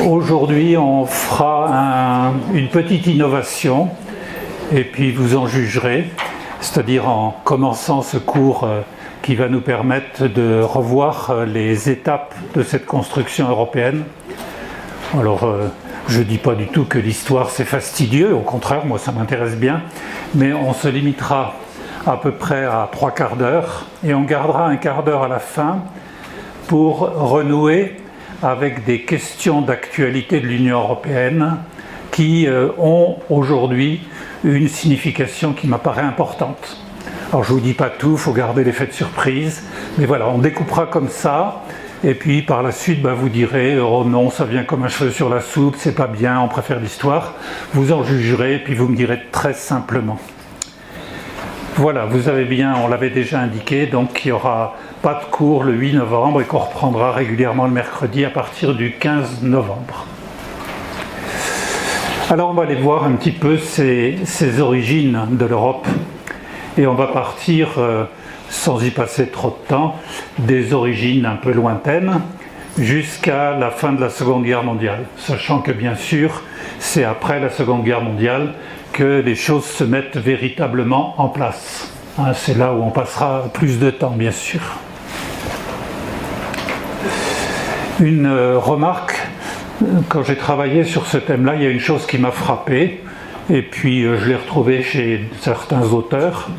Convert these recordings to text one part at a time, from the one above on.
Aujourd'hui, on fera une petite innovation et puis vous en jugerez, c'est-à-dire en commençant ce cours qui va nous permettre de revoir les étapes de cette construction européenne. Alors, je ne dis pas du tout que l'histoire c'est fastidieux, au contraire, moi ça m'intéresse bien, mais on se limitera à peu près à 3/4 d'heure et on gardera un quart d'heure à la fin pour renouer avec des questions d'actualité de l'Union européenne qui ont aujourd'hui une signification qui m'apparaît importante. Alors je ne vous dis pas tout, il faut garder l'effet de surprise, mais voilà, on découpera comme ça, et puis par la suite, vous direz « Oh non, ça vient comme un cheveu sur la soupe, c'est pas bien, on préfère l'histoire ». Vous en jugerez, et puis vous me direz très simplement. Voilà, vous avez bien, on l'avait déjà indiqué, donc il n'y aura pas de cours le 8 novembre et qu'on reprendra régulièrement le mercredi à partir du 15 novembre. Alors on va aller voir un petit peu ces origines de l'Europe et on va partir, sans y passer trop de temps, des origines un peu lointaines jusqu'à la fin de la Seconde Guerre mondiale, sachant que bien sûr c'est après la Seconde Guerre mondiale que les choses se mettent véritablement en place. C'est là où on passera plus de temps, bien sûr. Une remarque, quand j'ai travaillé sur ce thème-là, il y a une chose qui m'a frappé, et puis je l'ai retrouvé chez certains auteurs,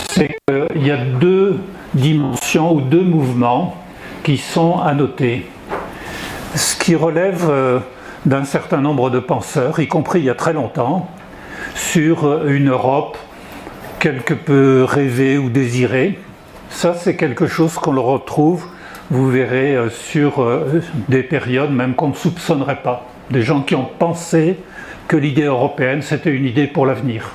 c'est qu'il y a deux dimensions ou deux mouvements qui sont à noter. Ce qui relève d'un certain nombre de penseurs, y compris il y a très longtemps, sur une Europe quelque peu rêvée ou désirée. Ça, c'est quelque chose qu'on le retrouve, vous verrez, sur des périodes même qu'on ne soupçonnerait pas. Des gens qui ont pensé que l'idée européenne, c'était une idée pour l'avenir.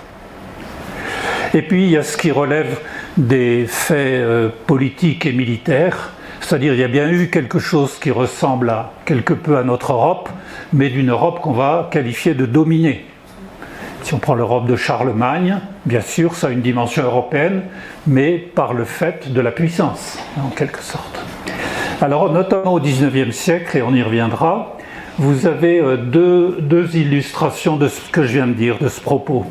Et puis, il y a ce qui relève des faits politiques et militaires, c'est-à-dire il y a bien eu quelque chose qui ressemble quelque peu à notre Europe, mais d'une Europe qu'on va qualifier de dominée. Si on prend l'Europe de Charlemagne, bien sûr, ça a une dimension européenne, mais par le fait de la puissance, en quelque sorte. Alors, notamment au XIXe siècle, et on y reviendra, vous avez deux illustrations de ce que je viens de dire, de ce propos.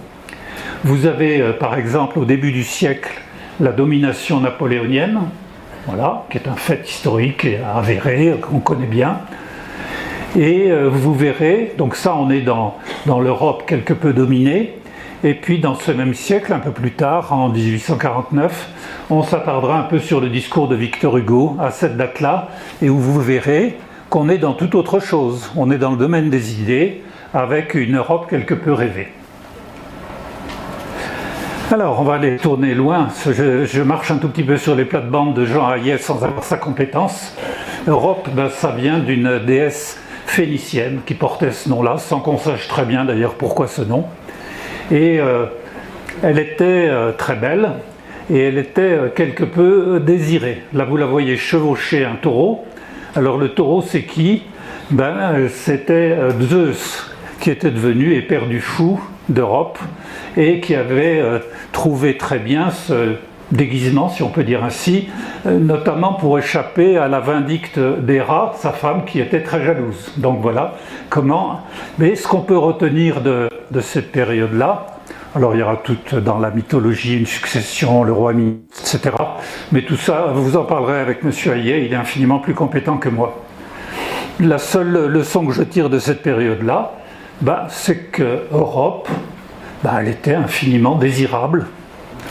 Vous avez, par exemple, au début du siècle, la domination napoléonienne, voilà, qui est un fait historique et avéré, qu'on connaît bien. Et vous verrez, donc ça on est dans l'Europe quelque peu dominée, et puis dans ce même siècle, un peu plus tard, en 1849, on s'attardera un peu sur le discours de Victor Hugo à cette date-là, et où vous verrez qu'on est dans toute autre chose. On est dans le domaine des idées, avec une Europe quelque peu rêvée. Alors, on va aller tourner loin. Je marche un tout petit peu sur les plates-bandes de Jean Hayet sans avoir sa compétence. Europe, ça vient d'une déesse phénicienne qui portait ce nom-là, sans qu'on sache très bien d'ailleurs pourquoi ce nom. Et elle était très belle et elle était quelque peu désirée. Là, vous la voyez chevaucher un taureau. Alors, le taureau, c'est qui ? C'était Zeus, qui était devenu éperdu fou d'Europe et qui avait trouvé très bien ce déguisement, si on peut dire ainsi, notamment pour échapper à la vindicte d'Héra, sa femme, qui était très jalouse. Donc voilà comment. Mais ce qu'on peut retenir de cette période-là, alors il y aura tout dans la mythologie, une succession, le roi Minos, etc. Mais tout ça, vous en parlerez avec M. Hayet, il est infiniment plus compétent que moi. La seule leçon que je tire de cette période-là, c'est que Europe, elle était infiniment désirable.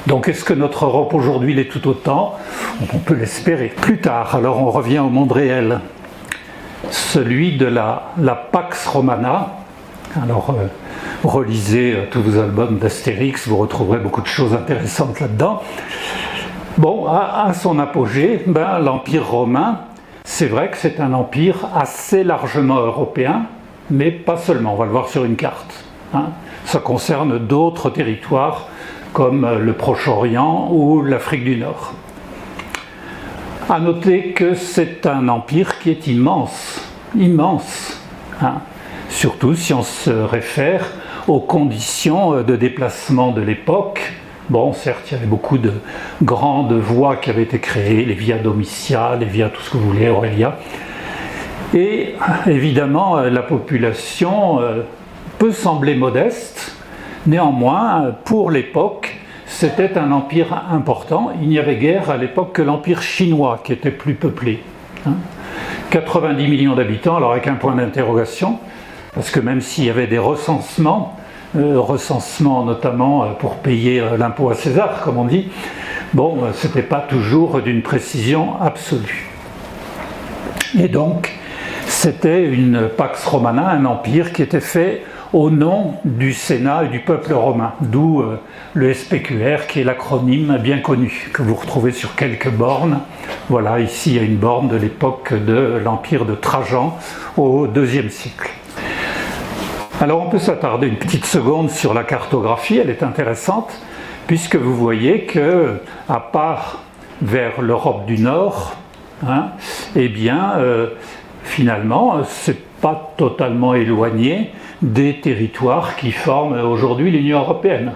Donc est-ce que notre Europe aujourd'hui l'est tout autant ? On peut l'espérer. Plus tard, alors on revient au monde réel, celui de la Pax Romana. Alors relisez tous vos albums d'Astérix, vous retrouverez beaucoup de choses intéressantes là-dedans. Bon, à son apogée, l'Empire romain, c'est vrai que c'est un empire assez largement européen, mais pas seulement, on va le voir sur une carte. Ça concerne d'autres territoires comme le Proche-Orient ou l'Afrique du Nord. À noter que c'est un empire qui est immense, surtout si on se réfère aux conditions de déplacement de l'époque. Bon, certes, il y avait beaucoup de grandes voies qui avaient été créées, les Via Domitia, les Via tout ce que vous voulez, Aurelia. Et évidemment, la population peut sembler modeste, néanmoins, pour l'époque, c'était un empire important. Il n'y avait guère à l'époque que l'empire chinois qui était plus peuplé. 90 millions d'habitants, alors avec un point d'interrogation, parce que même s'il y avait des recensements notamment pour payer l'impôt à César, comme on dit, bon, ce n'était pas toujours d'une précision absolue. Et donc, c'était une Pax Romana, un empire qui était fait au nom du Sénat et du peuple romain, d'où le SPQR, qui est l'acronyme bien connu, que vous retrouvez sur quelques bornes. Voilà, ici il y a une borne de l'époque de l'empire de Trajan au IIe siècle. Alors on peut s'attarder une petite seconde sur la cartographie, elle est intéressante, puisque vous voyez que, à part vers l'Europe du Nord, eh bien, finalement, c'est pas totalement éloigné des territoires qui forment aujourd'hui l'Union européenne.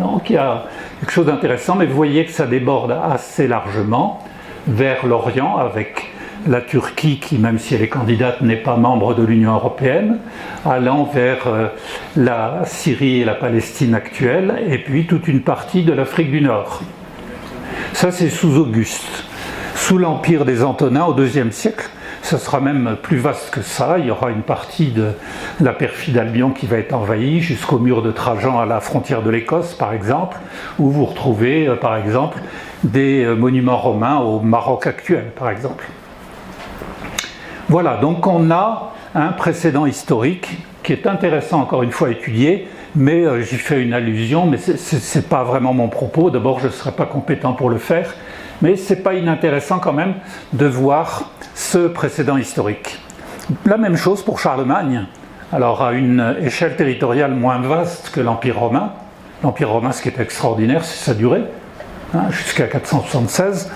Donc il y a quelque chose d'intéressant, mais vous voyez que ça déborde assez largement vers l'Orient, avec la Turquie qui, même si elle est candidate, n'est pas membre de l'Union européenne, allant vers la Syrie et la Palestine actuelle, et puis toute une partie de l'Afrique du Nord. Ça, c'est sous Auguste. Sous l'empire des Antonins, au IIe siècle, ce sera même plus vaste que ça. Il y aura une partie de la perfide Albion qui va être envahie, jusqu'au mur de Trajan à la frontière de l'Écosse, par exemple, où vous retrouvez, par exemple, des monuments romains au Maroc actuel, par exemple. Voilà, donc on a un précédent historique qui est intéressant, encore une fois, à étudier, mais j'y fais une allusion, mais ce n'est pas vraiment mon propos. D'abord, je ne serai pas compétent pour le faire, mais ce n'est pas inintéressant quand même de voir ce précédent historique. La même chose pour Charlemagne, alors à une échelle territoriale moins vaste que l'Empire romain. L'Empire romain, ce qui est extraordinaire, c'est sa durée, jusqu'à 476.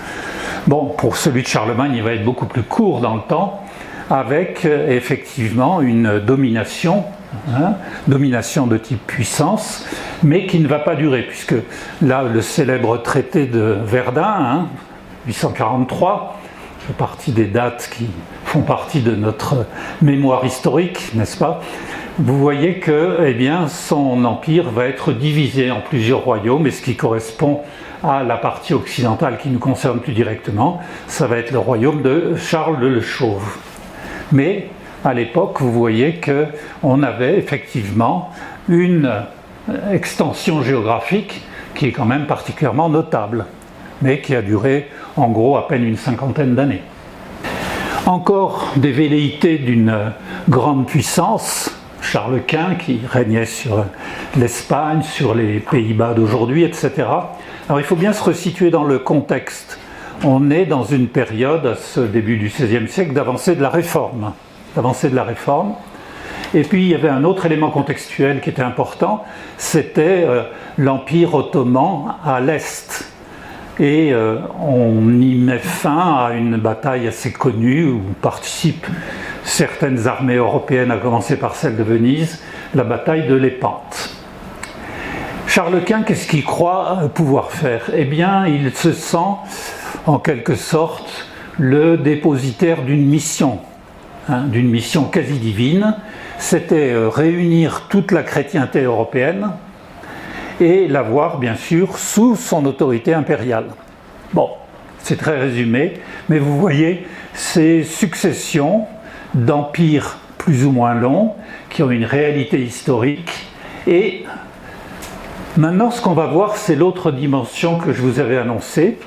Bon, pour celui de Charlemagne, il va être beaucoup plus court dans le temps, avec effectivement une domination de type puissance, mais qui ne va pas durer, puisque là, le célèbre traité de Verdun, 843, fait partie des dates qui font partie de notre mémoire historique, n'est-ce pas? Vous voyez que eh bien, son empire va être divisé en plusieurs royaumes, et ce qui correspond à la partie occidentale qui nous concerne plus directement, ça va être le royaume de Charles le Chauve. Mais à l'époque, vous voyez qu'on avait effectivement une extension géographique qui est quand même particulièrement notable, mais qui a duré en gros à peine une cinquantaine d'années. Encore des velléités d'une grande puissance, Charles Quint qui régnait sur l'Espagne, sur les Pays-Bas d'aujourd'hui, etc. Alors il faut bien se resituer dans le contexte. On est dans une période, à ce début du XVIe siècle, d'avancée de la Réforme. Et puis il y avait un autre élément contextuel qui était important, c'était l'Empire ottoman à l'Est. Et on y met fin à une bataille assez connue où participent certaines armées européennes, à commencer par celle de Venise, la bataille de Lépante. Charles Quint, qu'est-ce qu'il croit pouvoir faire? Eh bien, il se sent en quelque sorte le dépositaire d'une mission quasi divine. C'était réunir toute la chrétienté européenne et l'avoir bien sûr sous son autorité impériale. Bon, c'est très résumé, mais vous voyez ces successions d'empires plus ou moins longs qui ont une réalité historique. Et maintenant, ce qu'on va voir, c'est l'autre dimension que je vous avais annoncée,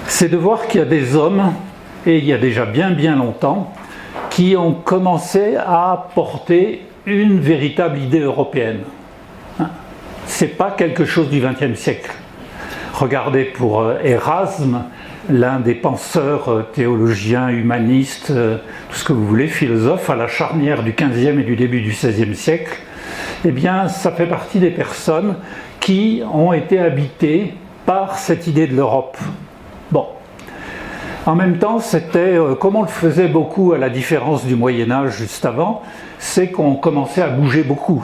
c'est de voir qu'il y a des hommes, et il y a déjà bien longtemps, qui ont commencé à porter une véritable idée européenne. Ce n'est pas quelque chose du XXe siècle. Regardez pour Erasme, l'un des penseurs théologiens, humanistes, tout ce que vous voulez, philosophes, à la charnière du XVe et du début du XVIe siècle, eh bien, ça fait partie des personnes qui ont été habitées par cette idée de l'Europe. Bon. En même temps, c'était, comme on le faisait beaucoup à la différence du Moyen-Âge juste avant, c'est qu'on commençait à bouger beaucoup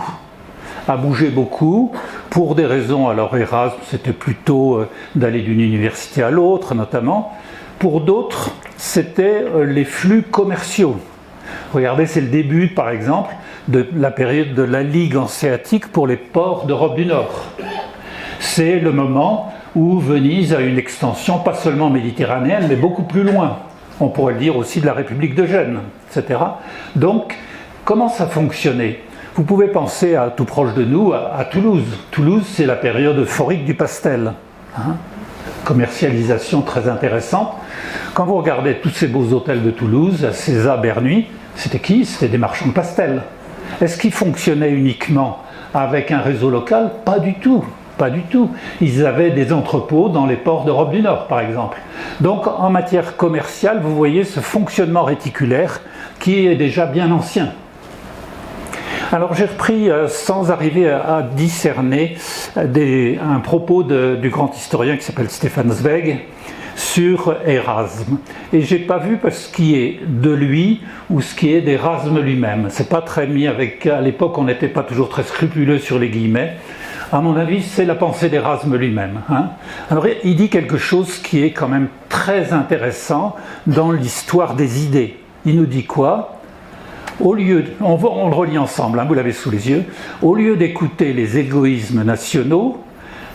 pour des raisons. Alors Erasme, c'était plutôt d'aller d'une université à l'autre, notamment, Pour d'autres, c'était les flux commerciaux. Regardez, c'est le début, par exemple, de la période de la Ligue hanséatique pour les ports d'Europe du Nord. C'est le moment où Venise a une extension, pas seulement méditerranéenne, mais beaucoup plus loin. On pourrait le dire aussi de la République de Gênes, etc. Donc, comment ça fonctionnait ? Vous pouvez penser à tout proche de nous, à Toulouse. Toulouse, c'est la période euphorique du pastel. Commercialisation très intéressante. Quand vous regardez tous ces beaux hôtels de Toulouse, à César, Bernuy, c'était qui ? C'était des marchands de pastel. Est-ce qu'ils fonctionnaient uniquement avec un réseau local ? Pas du tout. Pas du tout. Ils avaient des entrepôts dans les ports d'Europe du Nord, par exemple. Donc, en matière commerciale, vous voyez ce fonctionnement réticulaire qui est déjà bien ancien. Alors j'ai repris, sans arriver à discerner, un propos du grand historien qui s'appelle Stefan Zweig sur Erasme. Et j'ai pas vu ce qui est de lui ou ce qui est d'Erasme lui-même. C'est pas très mis avec. À l'époque, on n'était pas toujours très scrupuleux sur les guillemets. À mon avis, c'est la pensée d'Erasme lui-même. Alors il dit quelque chose qui est quand même très intéressant dans l'histoire des idées. Il nous dit quoi ? On le relit ensemble, vous l'avez sous les yeux. Au lieu d'écouter les égoïsmes nationaux,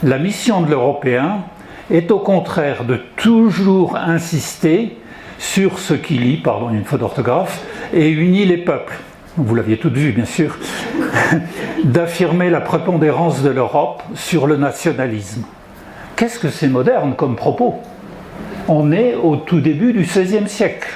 la mission de l'Européen est au contraire de toujours insister sur ce qui lie, pardon, il y a une faute d'orthographe, et unit les peuples. Vous l'aviez toutes vu, bien sûr. D'affirmer la prépondérance de l'Europe sur le nationalisme. Qu'est-ce que c'est moderne comme propos ? On est au tout début du XVIe siècle.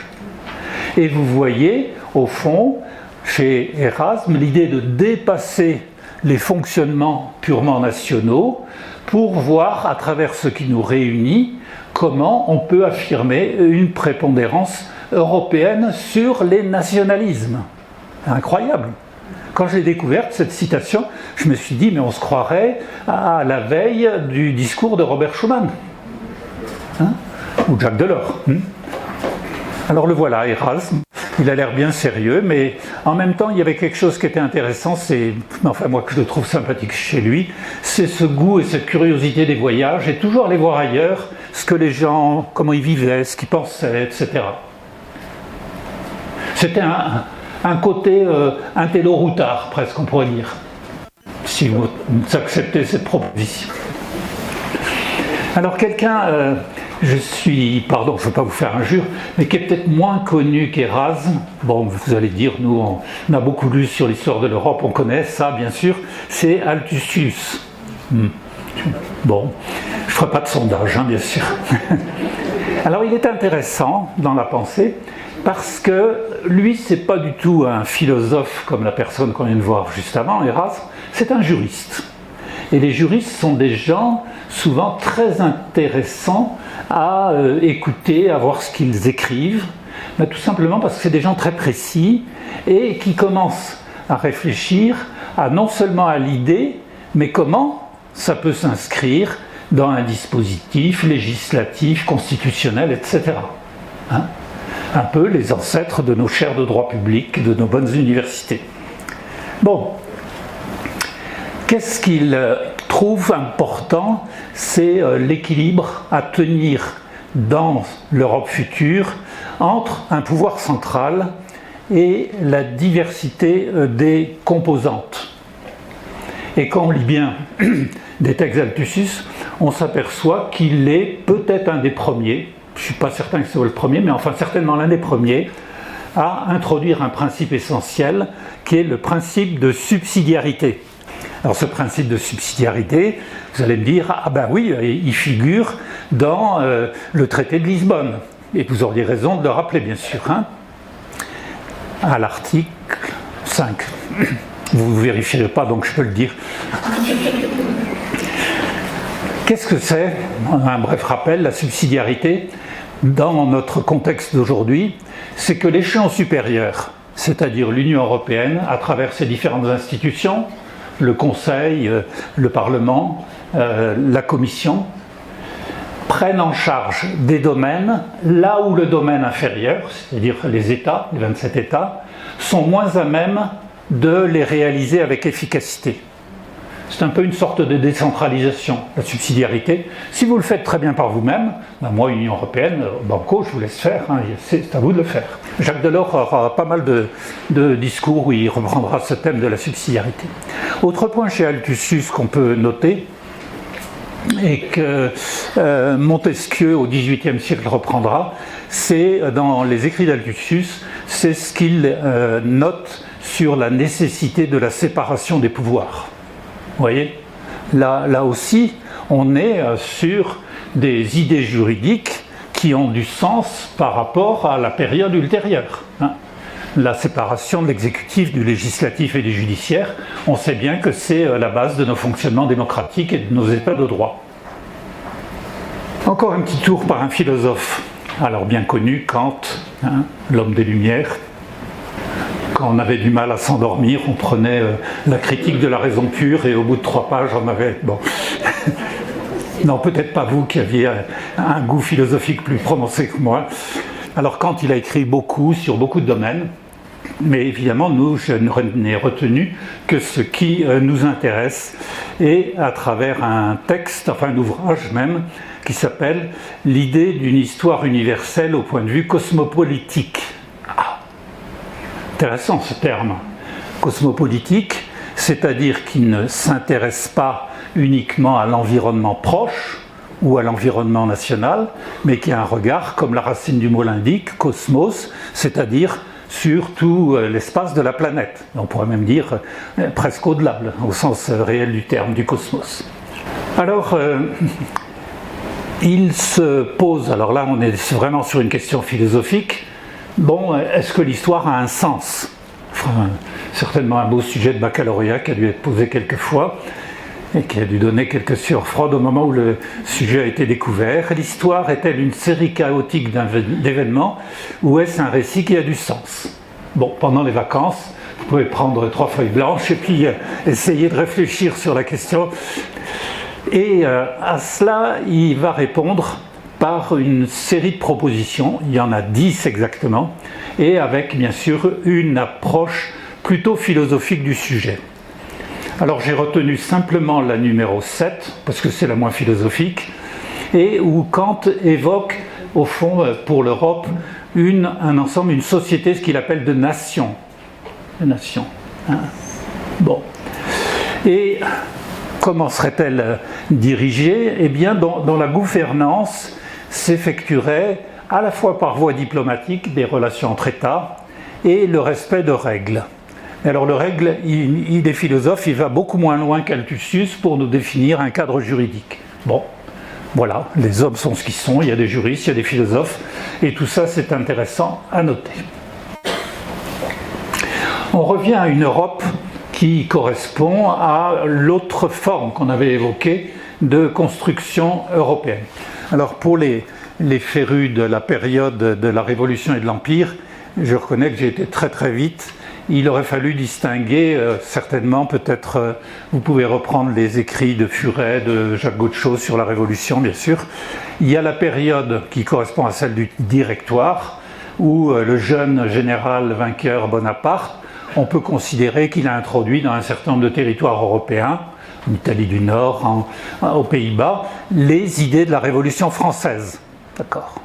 Et vous voyez, au fond, chez Erasme, l'idée de dépasser les fonctionnements purement nationaux pour voir, à travers ce qui nous réunit, comment on peut affirmer une prépondérance européenne sur les nationalismes. Incroyable. Quand j'ai découvert cette citation, je me suis dit, mais on se croirait à la veille du discours de Robert Schuman, ou Jacques Delors. Alors le voilà, Erasme. Il a l'air bien sérieux, mais en même temps, il y avait quelque chose qui était intéressant, moi que je trouve sympathique chez lui, c'est ce goût et cette curiosité des voyages, et toujours aller voir ailleurs ce que les gens, comment ils vivaient, ce qu'ils pensaient, etc. C'était un côté intello-routard, presque, on pourrait dire, si vous acceptez cette proposition. Alors quelqu'un... je ne veux pas vous faire injure, mais qui est peut-être moins connu qu'Erasme. Bon, vous allez dire, nous, on a beaucoup lu sur l'histoire de l'Europe, on connaît ça, bien sûr, c'est Altusius. Bon, je ne ferai pas de sondage, bien sûr. Alors, il est intéressant dans la pensée, parce que lui, c'est pas du tout un philosophe comme la personne qu'on vient de voir juste avant, Erasme, c'est un juriste. Et les juristes sont des gens souvent très intéressants à écouter, à voir ce qu'ils écrivent, mais tout simplement parce que c'est des gens très précis et qui commencent à réfléchir non seulement à l'idée, mais comment ça peut s'inscrire dans un dispositif législatif, constitutionnel, etc. Un peu les ancêtres de nos chaires de droit public, de nos bonnes universités. Bon. Qu'est-ce qu'il trouve important ? C'est l'équilibre à tenir dans l'Europe future entre un pouvoir central et la diversité des composantes. Et quand on lit bien des textes d'Altusius, on s'aperçoit qu'il est peut-être un des premiers, je ne suis pas certain que ce soit le premier, mais enfin certainement l'un des premiers, à introduire un principe essentiel qui est le principe de subsidiarité. Alors ce principe de subsidiarité, vous allez me dire, ah ben oui, il figure dans le traité de Lisbonne. Et vous auriez raison de le rappeler, bien sûr, à l'article 5. Vous ne vérifierez pas, donc je peux le dire. Qu'est-ce que c'est ? Un bref rappel, la subsidiarité, dans notre contexte d'aujourd'hui, c'est que l'échelon supérieur, c'est-à-dire l'Union européenne, à travers ses différentes institutions, le Conseil, le Parlement, la Commission, prennent en charge des domaines là où le domaine inférieur, c'est-à-dire les États, les 27 États, sont moins à même de les réaliser avec efficacité. C'est un peu une sorte de décentralisation, la subsidiarité. Si vous le faites très bien par vous-même, ben moi, Union européenne, banco, je vous laisse faire, hein, c'est à vous de le faire. Jacques Delors aura pas mal de discours où il reprendra ce thème de la subsidiarité. Autre point chez Althussus qu'on peut noter, et que Montesquieu au XVIIIe siècle reprendra, c'est dans les écrits d'Althussus, c'est ce qu'il note sur la nécessité de la séparation des pouvoirs. Vous voyez, là aussi, on est sur des idées juridiques qui ont du sens par rapport à la période ultérieure. Hein. La séparation de l'exécutif, du législatif et du judiciaire, on sait bien que c'est la base de nos fonctionnements démocratiques et de nos états de droit. Encore un petit tour par un philosophe, alors bien connu, Kant, hein, l'homme des Lumières. Quand on avait du mal à s'endormir, on prenait la critique de la raison pure et au bout de 3 pages, on avait... Bon. Non, peut-être pas vous qui aviez un goût philosophique plus prononcé que moi. Alors Kant, il a écrit beaucoup sur beaucoup de domaines, mais évidemment, nous, je n'ai retenu que ce qui nous intéresse, et à travers un texte, enfin un ouvrage même, qui s'appelle « L'idée d'une histoire universelle au point de vue cosmopolitique ». Intéressant ce terme, cosmopolitique, c'est-à-dire qu'il ne s'intéresse pas uniquement à l'environnement proche ou à l'environnement national, mais qui a un regard, comme la racine du mot l'indique, cosmos, c'est-à-dire sur tout l'espace de la planète. On pourrait même dire presque au-delà, au sens réel du terme, du cosmos. Alors, il se pose, alors là on est vraiment sur une question philosophique, bon, est-ce que l'histoire a un sens? Enfin, certainement un beau sujet de baccalauréat qui a dû être posé quelques fois et qui a dû donner quelques sueurs froides au moment où le sujet a été découvert. L'histoire est-elle une série chaotique d'événements ou est-ce un récit qui a du sens? Bon, pendant les vacances, vous pouvez prendre 3 feuilles blanches et puis essayer de réfléchir sur la question. Et à cela, il va répondre par une série de propositions, il y en a 10 exactement, et avec bien sûr une approche plutôt philosophique du sujet. Alors j'ai retenu simplement la numéro 7, parce que c'est la moins philosophique, et où Kant évoque au fond pour l'Europe un ensemble, une société, ce qu'il appelle de nations. De nations. Hein. Bon. Et comment serait-elle dirigée? Eh bien, dans la gouvernance s'effectuerait à la fois par voie diplomatique des relations entre États et le respect de règles. Alors le règle, il est philosophe, il va beaucoup moins loin qu'Althussus pour nous définir un cadre juridique. Bon, voilà, les hommes sont ce qu'ils sont, il y a des juristes, il y a des philosophes, et tout ça c'est intéressant à noter. On revient à une Europe qui correspond à l'autre forme qu'on avait évoquée de construction européenne. Alors pour les férus de la période de la Révolution et de l'Empire, je reconnais que j'ai été très très vite. Il aurait fallu distinguer, certainement, peut-être, vous pouvez reprendre les écrits de Furet, de Jacques Gaudechot sur la Révolution, bien sûr. Il y a la période qui correspond à celle du Directoire, où le jeune général vainqueur Bonaparte, on peut considérer qu'il a introduit dans un certain nombre de territoires européens, en Italie du Nord, aux Pays-Bas, les idées de la Révolution française. D'accord.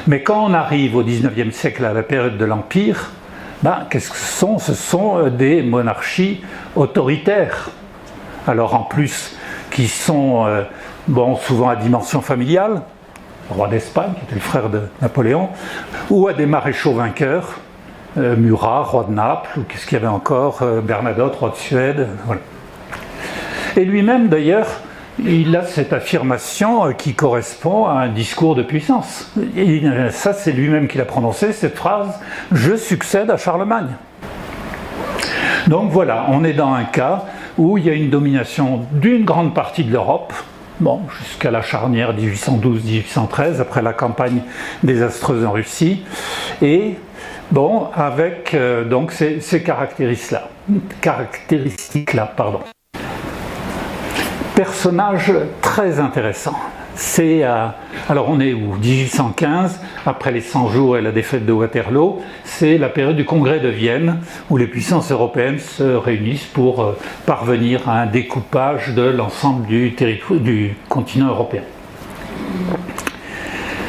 Mais quand on arrive au XIXe siècle, à la période de l'Empire, qu'est-ce que ce sont? Ce sont des monarchies autoritaires. Alors en plus, qui sont souvent à dimension familiale, le roi d'Espagne, qui était le frère de Napoléon, ou à des maréchaux vainqueurs, Murat, roi de Naples, ou qu'est-ce qu'il y avait encore, Bernadotte, roi de Suède, voilà. Et lui-même d'ailleurs, il a cette affirmation qui correspond à un discours de puissance. Et ça, c'est lui-même qui l'a prononcé, cette phrase « Je succède à Charlemagne ». Donc voilà, on est dans un cas où il y a une domination d'une grande partie de l'Europe, jusqu'à la charnière 1812-1813, après la campagne désastreuse en Russie, et avec donc ces caractéristiques-là. Personnage très intéressant. alors on est où 1815, après les 100 jours et la défaite de Waterloo, c'est la période du Congrès de Vienne, où les puissances européennes se réunissent pour parvenir à un découpage de l'ensemble du continent européen.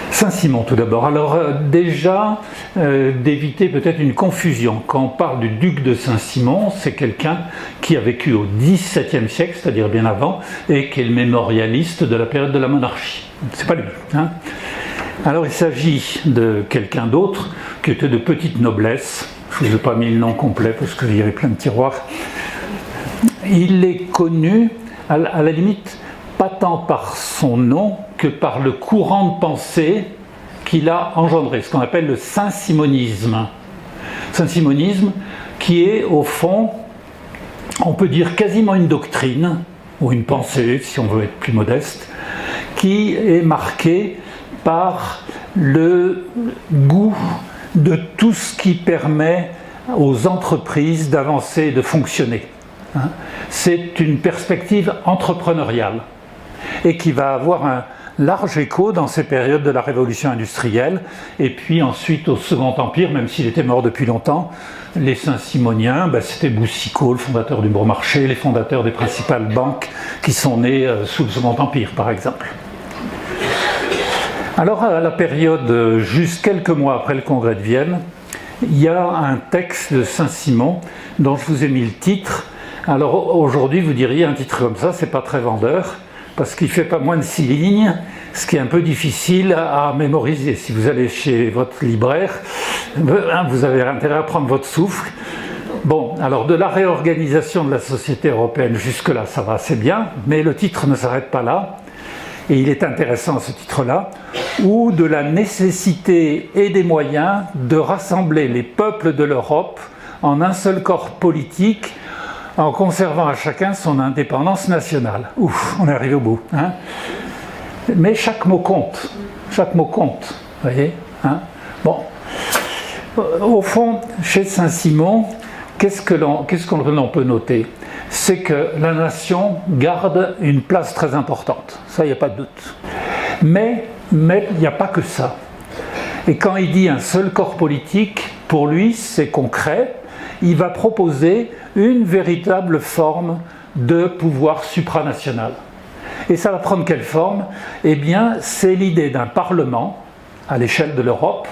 Saint-Simon tout d'abord. Alors déjà, d'éviter peut-être une confusion. Quand on parle du duc de Saint-Simon, c'est quelqu'un qui a vécu au XVIIe siècle, c'est-à-dire bien avant, et qui est le mémorialiste de la période de la monarchie. C'est pas lui. Hein. Alors il s'agit de quelqu'un d'autre qui était de petite noblesse. Je ne vous ai pas mis le nom complet parce qu'il y avait plein de tiroirs. Il est connu, à la limite, pas tant par son nom que par le courant de pensée qu'il a engendré, ce qu'on appelle le saint-simonisme. Saint-simonisme qui est au fond, on peut dire quasiment une doctrine, ou une pensée si on veut être plus modeste, qui est marquée par le goût de tout ce qui permet aux entreprises d'avancer et de fonctionner. C'est une perspective entrepreneuriale et qui va avoir un large écho dans ces périodes de la révolution industrielle et puis ensuite au Second Empire, même s'il était mort depuis longtemps, les Saint-Simoniens, c'était Boucicaut, le fondateur du Bon Marché, les fondateurs des principales banques qui sont nées sous le Second Empire par exemple. Alors à la période, juste quelques mois après le congrès de Vienne, il y a un texte de Saint-Simon dont je vous ai mis le titre. Alors aujourd'hui vous diriez un titre comme ça, c'est pas très vendeur, parce qu'il ne fait pas moins de 6 lignes, ce qui est un peu difficile à mémoriser. Si vous allez chez votre libraire, vous avez intérêt à prendre votre souffle. Bon, alors de la réorganisation de la société européenne, jusque-là ça va assez bien, mais le titre ne s'arrête pas là, et il est intéressant ce titre-là, ou de la nécessité et des moyens de rassembler les peuples de l'Europe en un seul corps politique, en conservant à chacun son indépendance nationale. Ouf, on est arrivé au bout. Hein. Mais chaque mot compte, vous voyez. Hein. Bon, au fond, chez Saint-Simon, qu'est-ce que l'on peut noter? C'est que la nation garde une place très importante, ça il n'y a pas de doute. Mais il n'y a pas que ça. Et quand il dit un seul corps politique, pour lui c'est concret, il va proposer une véritable forme de pouvoir supranational. Et ça va prendre quelle forme? Eh bien, c'est l'idée d'un parlement à l'échelle de l'Europe,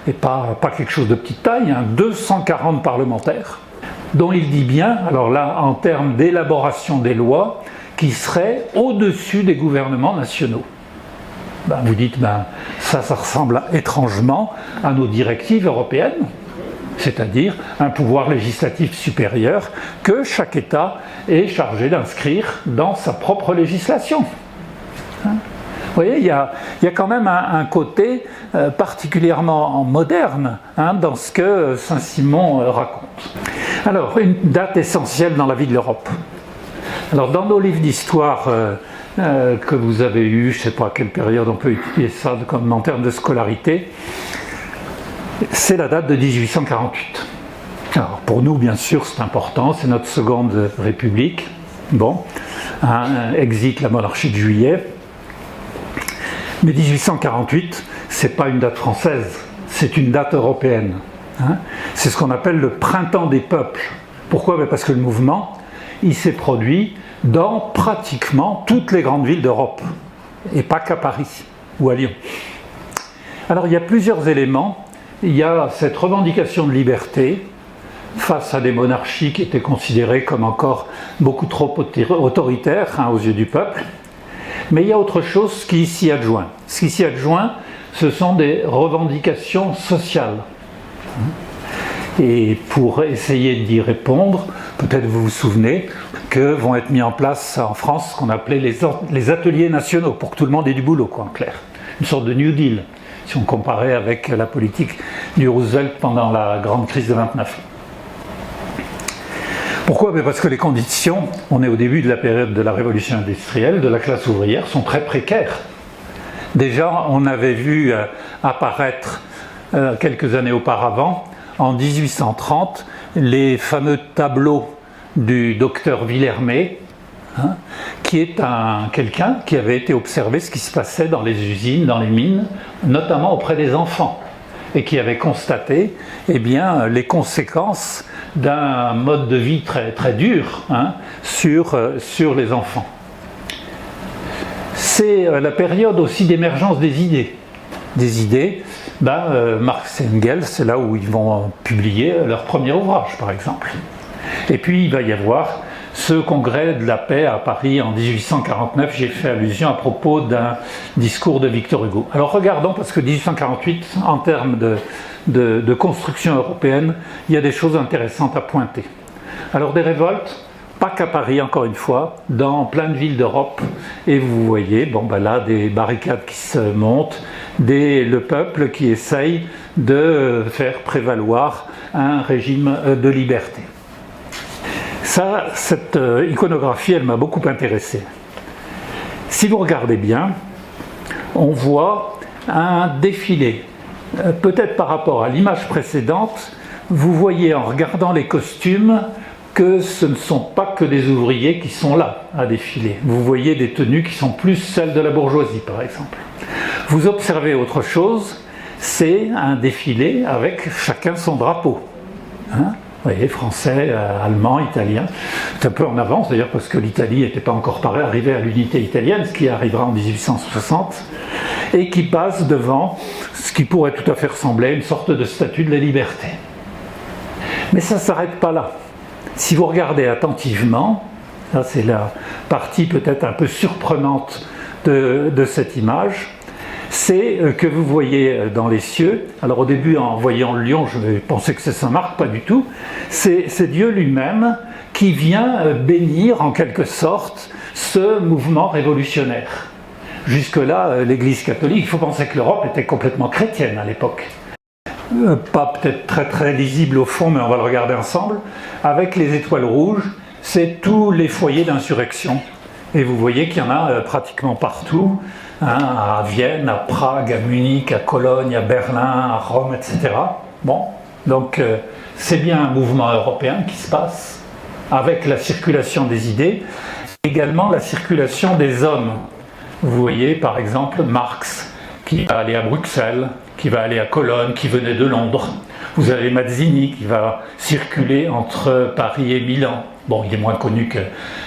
et pas quelque chose de petite taille, 240 parlementaires, dont il dit bien, alors là, en termes d'élaboration des lois, qui seraient au-dessus des gouvernements nationaux. Vous dites, ça ressemble étrangement à nos directives européennes, c'est-à-dire un pouvoir législatif supérieur que chaque État est chargé d'inscrire dans sa propre législation. Vous voyez, il y a quand même un côté particulièrement moderne dans ce que Saint-Simon raconte. Alors, une date essentielle dans la vie de l'Europe. Alors, dans nos livres d'histoire que vous avez eus, je ne sais pas à quelle période on peut étudier ça comme en termes de scolarité, c'est la date de 1848. Alors pour nous, bien sûr, c'est important, c'est notre seconde république. Bon, exit la monarchie de Juillet. Mais 1848, c'est pas une date française, c'est une date européenne. C'est ce qu'on appelle le printemps des peuples. Pourquoi? Parce que le mouvement, il s'est produit dans pratiquement toutes les grandes villes d'Europe, et pas qu'à Paris ou à Lyon. Alors il y a plusieurs éléments. Il y a cette revendication de liberté face à des monarchies qui étaient considérées comme encore beaucoup trop autoritaires aux yeux du peuple. Mais il y a autre chose qui s'y adjoint. Ce qui s'y adjoint, ce sont des revendications sociales. Et pour essayer d'y répondre, peut-être vous vous souvenez que vont être mis en place en France ce qu'on appelait les ateliers nationaux, pour que tout le monde ait du boulot, en clair. Une sorte de New Deal, si on comparait avec la politique du Roosevelt pendant la grande crise de 29. Pourquoi? Parce que les conditions, on est au début de la période de la révolution industrielle, de la classe ouvrière, sont très précaires. Déjà, on avait vu apparaître quelques années auparavant, en 1830, les fameux tableaux du docteur Villermé, hein, qui est quelqu'un qui avait été observé ce qui se passait dans les usines, dans les mines, notamment auprès des enfants, et qui avait constaté eh bien, les conséquences d'un mode de vie très, très dur, hein, sur les enfants. C'est la période aussi d'émergence des idées. Des idées, Marx et Engels, c'est là où ils vont publier leur premier ouvrage, par exemple. Et puis il va y avoir ce congrès de la paix à Paris en 1849, j'ai fait allusion à propos d'un discours de Victor Hugo. Alors regardons, parce que 1848, en termes de construction européenne, il y a des choses intéressantes à pointer. Alors des révoltes, pas qu'à Paris, encore une fois, dans plein de villes d'Europe, et vous voyez, là, des barricades qui se montent, le peuple qui essaye de faire prévaloir un régime de liberté. Ça, cette iconographie, elle m'a beaucoup intéressé. Si vous regardez bien, on voit un défilé. Peut-être par rapport à l'image précédente, vous voyez en regardant les costumes que ce ne sont pas que des ouvriers qui sont là à défiler. Vous voyez des tenues qui sont plus celles de la bourgeoisie, par exemple. Vous observez autre chose, c'est un défilé avec chacun son drapeau. Hein ? Vous voyez, français, allemand, italien. C'est un peu en avance d'ailleurs parce que l'Italie n'était pas encore arrivée à l'unité italienne, ce qui arrivera en 1860, et qui passe devant ce qui pourrait tout à fait ressembler à une sorte de statue de la liberté. Mais ça ne s'arrête pas là. Si vous regardez attentivement, ça c'est la partie peut-être un peu surprenante de cette image, c'est que vous voyez dans les cieux, alors au début en voyant le lion, je pensais que c'est Saint-Marc, pas du tout, c'est Dieu lui-même qui vient bénir en quelque sorte ce mouvement révolutionnaire. Jusque-là, l'Église catholique, il faut penser que l'Europe était complètement chrétienne à l'époque. Pas peut-être très très lisible au fond, mais on va le regarder ensemble. Avec les étoiles rouges, c'est tous les foyers d'insurrection. Et vous voyez qu'il y en a pratiquement partout, hein, à Vienne, à Prague, à Munich, à Cologne, à Berlin, à Rome, etc. Bon, donc c'est bien un mouvement européen qui se passe, avec la circulation des idées, également la circulation des hommes. Vous voyez par exemple Marx, qui va aller à Bruxelles, qui va aller à Cologne, qui venait de Londres. Vous avez Mazzini qui va circuler entre Paris et Milan. Bon, il est moins connu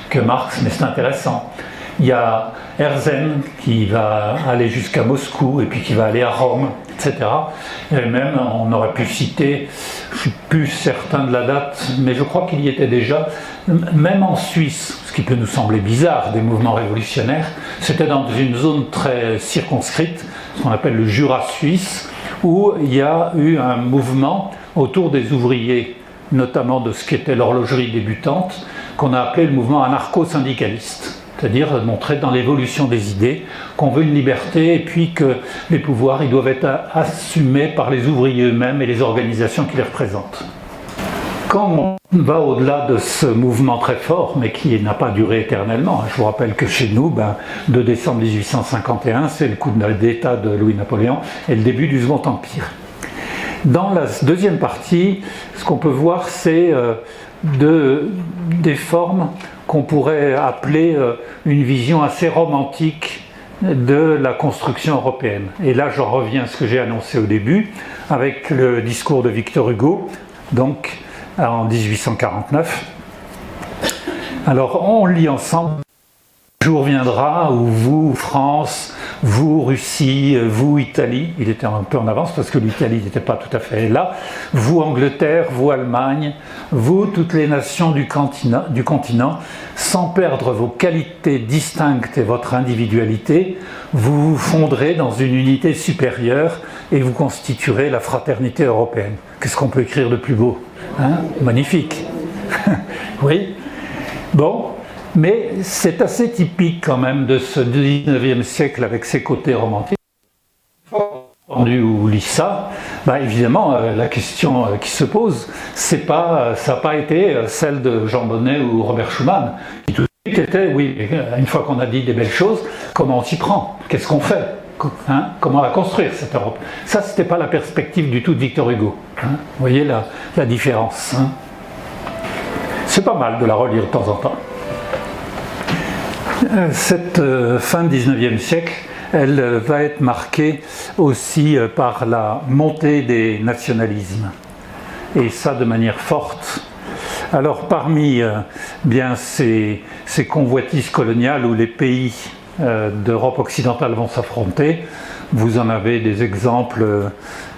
que Marx, mais c'est intéressant. Il y a Herzen qui va aller jusqu'à Moscou et puis qui va aller à Rome, etc. Et même, on aurait pu citer, je ne suis plus certain de la date, mais je crois qu'il y était déjà, même en Suisse, ce qui peut nous sembler bizarre, des mouvements révolutionnaires, c'était dans une zone très circonscrite, ce qu'on appelle le Jura suisse, où il y a eu un mouvement autour des ouvriers, notamment de ce qu'était l'horlogerie débutante, qu'on a appelé le mouvement anarcho-syndicaliste. C'est-à-dire montrer dans l'évolution des idées qu'on veut une liberté et puis que les pouvoirs ils doivent être assumés par les ouvriers eux-mêmes et les organisations qui les représentent. Quand on va au-delà de ce mouvement très fort, mais qui n'a pas duré éternellement, je vous rappelle que chez nous, 2 décembre 1851, c'est le coup d'État de Louis-Napoléon et le début du Second Empire. Dans la deuxième partie, ce qu'on peut voir, c'est des formes qu'on pourrait appeler une vision assez romantique de la construction européenne. Et là, j'en reviens à ce que j'ai annoncé au début, avec le discours de Victor Hugo, donc en 1849. Alors, on lit ensemble. Le jour viendra où vous, France, vous, Russie, vous, Italie, il était un peu en avance parce que l'Italie n'était pas tout à fait là, vous, Angleterre, vous, Allemagne, vous, toutes les nations du continent, sans perdre vos qualités distinctes et votre individualité, vous vous fondrez dans une unité supérieure et vous constituerez la fraternité européenne. Qu'est-ce qu'on peut écrire de plus beau, hein? Magnifique. Oui. Bon. Mais c'est assez typique quand même de ce 19e siècle avec ses côtés romantiques. Ou lit ça, évidemment, la question qui se pose, ça n'a pas été celle de Jean Monnet ou Robert Schuman, qui tout de suite était, oui, une fois qu'on a dit des belles choses, comment on s'y prend? Qu'est-ce qu'on fait? Hein? Comment la construire, cette Europe? Ça, c'était pas la perspective du tout de Victor Hugo. Hein? Vous voyez la différence. Hein? C'est pas mal de la relire de temps en temps. Cette fin du XIXe siècle, elle va être marquée aussi par la montée des nationalismes, et ça de manière forte. Alors parmi bien ces convoitises coloniales où les pays d'Europe occidentale vont s'affronter, vous en avez des exemples.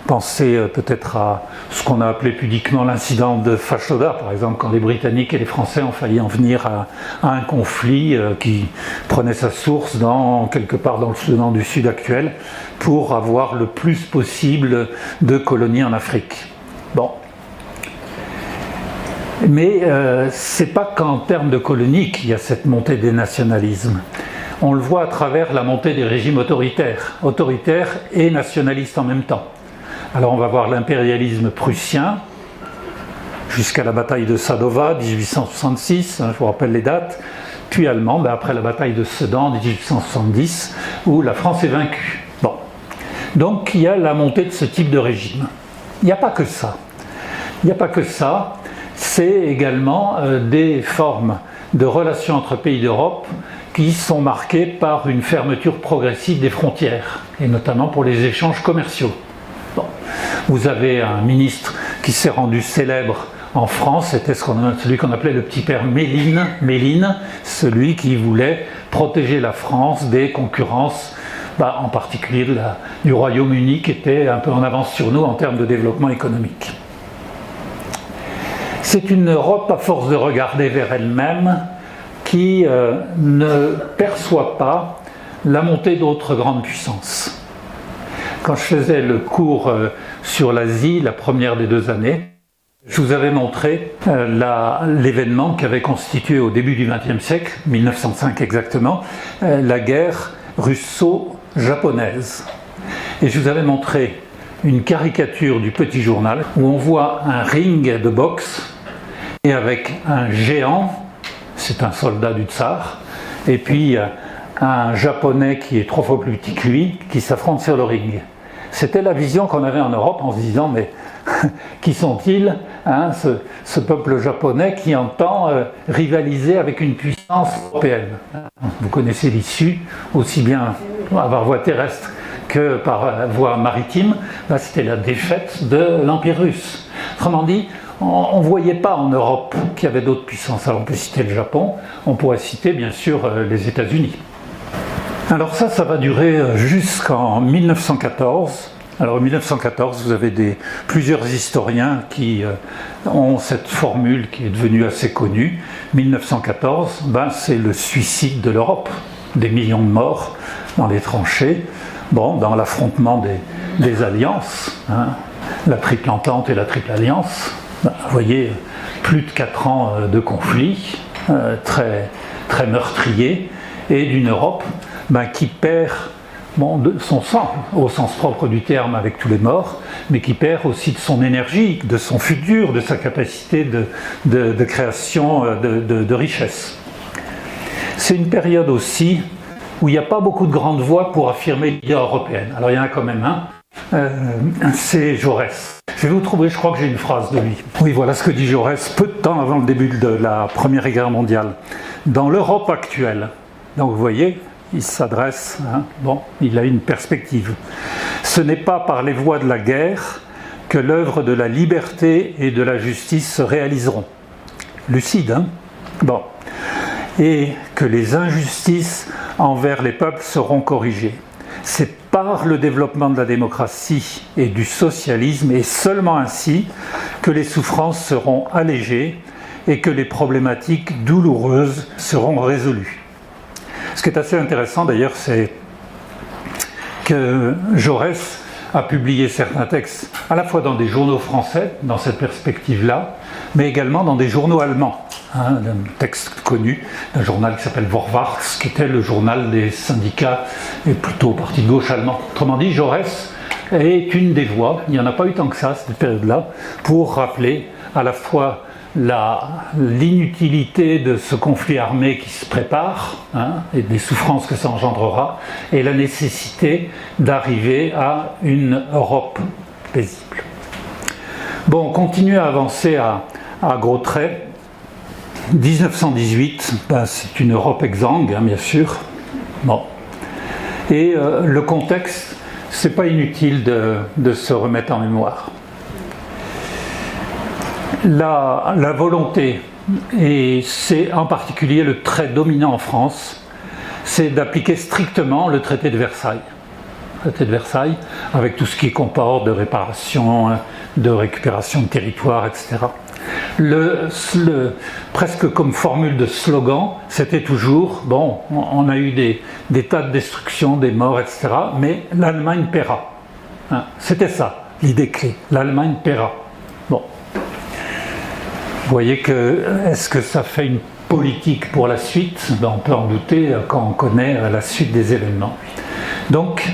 Pensez peut-être à ce qu'on a appelé pudiquement l'incident de Fashoda, par exemple, quand les Britanniques et les Français ont failli en venir à un conflit qui prenait sa source quelque part dans le Soudan du Sud actuel, pour avoir le plus possible de colonies en Afrique. Bon. Mais c'est pas qu'en termes de colonies qu'il y a cette montée des nationalismes. On le voit à travers la montée des régimes autoritaires et nationalistes en même temps. Alors on va voir l'impérialisme prussien, jusqu'à la bataille de Sadova, 1866, je vous rappelle les dates, puis allemand, après la bataille de Sedan, 1870, où la France est vaincue. Bon. Donc il y a la montée de ce type de régime. Il n'y a pas que ça. Il n'y a pas que ça, c'est également des formes de relations entre pays d'Europe qui sont marquées par une fermeture progressive des frontières, et notamment pour les échanges commerciaux. Bon. Vous avez un ministre qui s'est rendu célèbre en France, c'était celui qu'on appelait le petit père Méline, celui qui voulait protéger la France des concurrences, en particulier du Royaume-Uni, qui était un peu en avance sur nous en termes de développement économique. C'est une Europe, à force de regarder vers elle-même, qui ne perçoit pas la montée d'autres grandes puissances. Quand je faisais le cours sur l'Asie, la première des 2 années, je vous avais montré l'événement qui avait constitué au début du XXe siècle, 1905 exactement, la guerre russo-japonaise. Et je vous avais montré une caricature du Petit Journal où on voit un ring de boxe et avec un géant, c'est un soldat du tsar, et puis un japonais qui est 3 fois plus petit que lui, qui s'affrontent sur le ring. C'était la vision qu'on avait en Europe en se disant, mais qui sont-ils, ce peuple japonais qui entend rivaliser avec une puissance européenne. Vous connaissez l'issue, aussi bien par voie terrestre que par voie maritime, c'était la défaite de l'Empire russe. Autrement dit, on ne voyait pas en Europe qu'il y avait d'autres puissances. Alors on peut citer le Japon, on pourrait citer bien sûr les États-Unis. Alors ça va durer jusqu'en 1914. Alors en 1914, vous avez plusieurs historiens qui ont cette formule qui est devenue assez connue. 1914, c'est le suicide de l'Europe. Des millions de morts dans les tranchées, dans l'affrontement des alliances, la triple entente et la triple alliance. Vous voyez, plus de 4 ans de conflit, très, très meurtrier, et d'une Europe qui perd de son sang, au sens propre du terme, avec tous les morts, mais qui perd aussi de son énergie, de son futur, de sa capacité de création de richesse. C'est une période aussi où il n'y a pas beaucoup de grandes voix pour affirmer l'idée européenne. Alors il y en a quand même un, c'est Jaurès. Je vais vous trouver, je crois que j'ai une phrase de lui. Oui, voilà ce que dit Jaurès, peu de temps avant le début de la Première Guerre mondiale. Dans l'Europe actuelle, donc vous voyez, il s'adresse, il a une perspective. Ce n'est pas par les voies de la guerre que l'œuvre de la liberté et de la justice se réaliseront. Lucide, et que les injustices envers les peuples seront corrigées. C'est par le développement de la démocratie et du socialisme, et seulement ainsi, que les souffrances seront allégées et que les problématiques douloureuses seront résolues. Ce qui est assez intéressant d'ailleurs, c'est que Jaurès a publié certains textes à la fois dans des journaux français, dans cette perspective-là, mais également dans des journaux allemands. Un texte connu d'un journal qui s'appelle Vorwärts, qui était le journal des syndicats et plutôt parti de gauche allemand. Autrement dit, Jaurès est une des voix, il n'y en a pas eu tant que ça, cette période-là, pour rappeler à la fois l'inutilité de ce conflit armé qui se prépare, et des souffrances que ça engendrera, et la nécessité d'arriver à une Europe paisible. On continue à avancer à gros traits. 1918, c'est une Europe exsangue, hein, bien sûr. Bon. Et le contexte, c'est pas inutile de se remettre en mémoire. La volonté, et c'est en particulier le trait dominant en France, c'est d'appliquer strictement le traité de Versailles. Le traité de Versailles, avec tout ce qui comporte de réparation, de récupération de territoire, etc. Presque comme formule de slogan, c'était toujours, bon, on a eu des tas de destructions, des morts, etc., mais l'Allemagne paiera. Hein, c'était ça, l'idée clé, l'Allemagne paiera. Bon. Vous voyez que, est-ce que ça fait une politique pour la suite? On peut en douter quand on connaît la suite des événements. Donc,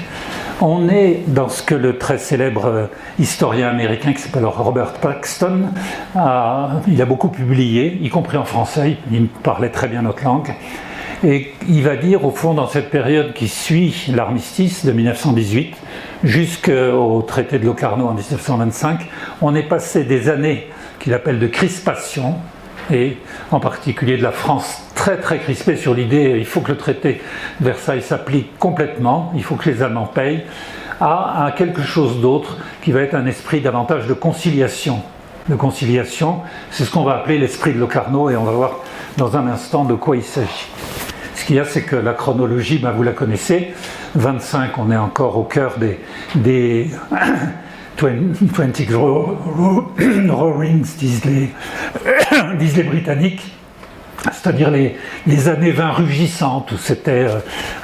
on est dans ce que le très célèbre historien américain qui s'appelle Robert Paxton, il a beaucoup publié, y compris en français, il parlait très bien notre langue, et il va dire au fond dans cette période qui suit l'armistice de 1918 jusqu'au traité de Locarno en 1925, on est passé des années qu'il appelle de crispation, et en particulier de la France très très crispée sur l'idée il faut que le traité de Versailles s'applique complètement, il faut que les Allemands payent, à quelque chose d'autre qui va être un esprit davantage de conciliation. De conciliation, c'est ce qu'on va appeler l'esprit de Locarno, et on va voir dans un instant de quoi il s'agit. Ce qu'il y a, c'est que la chronologie, vous la connaissez, 25, on est encore au cœur des 20 roarings, disent les Britanniques, c'est-à-dire les années 20 rugissantes, où c'était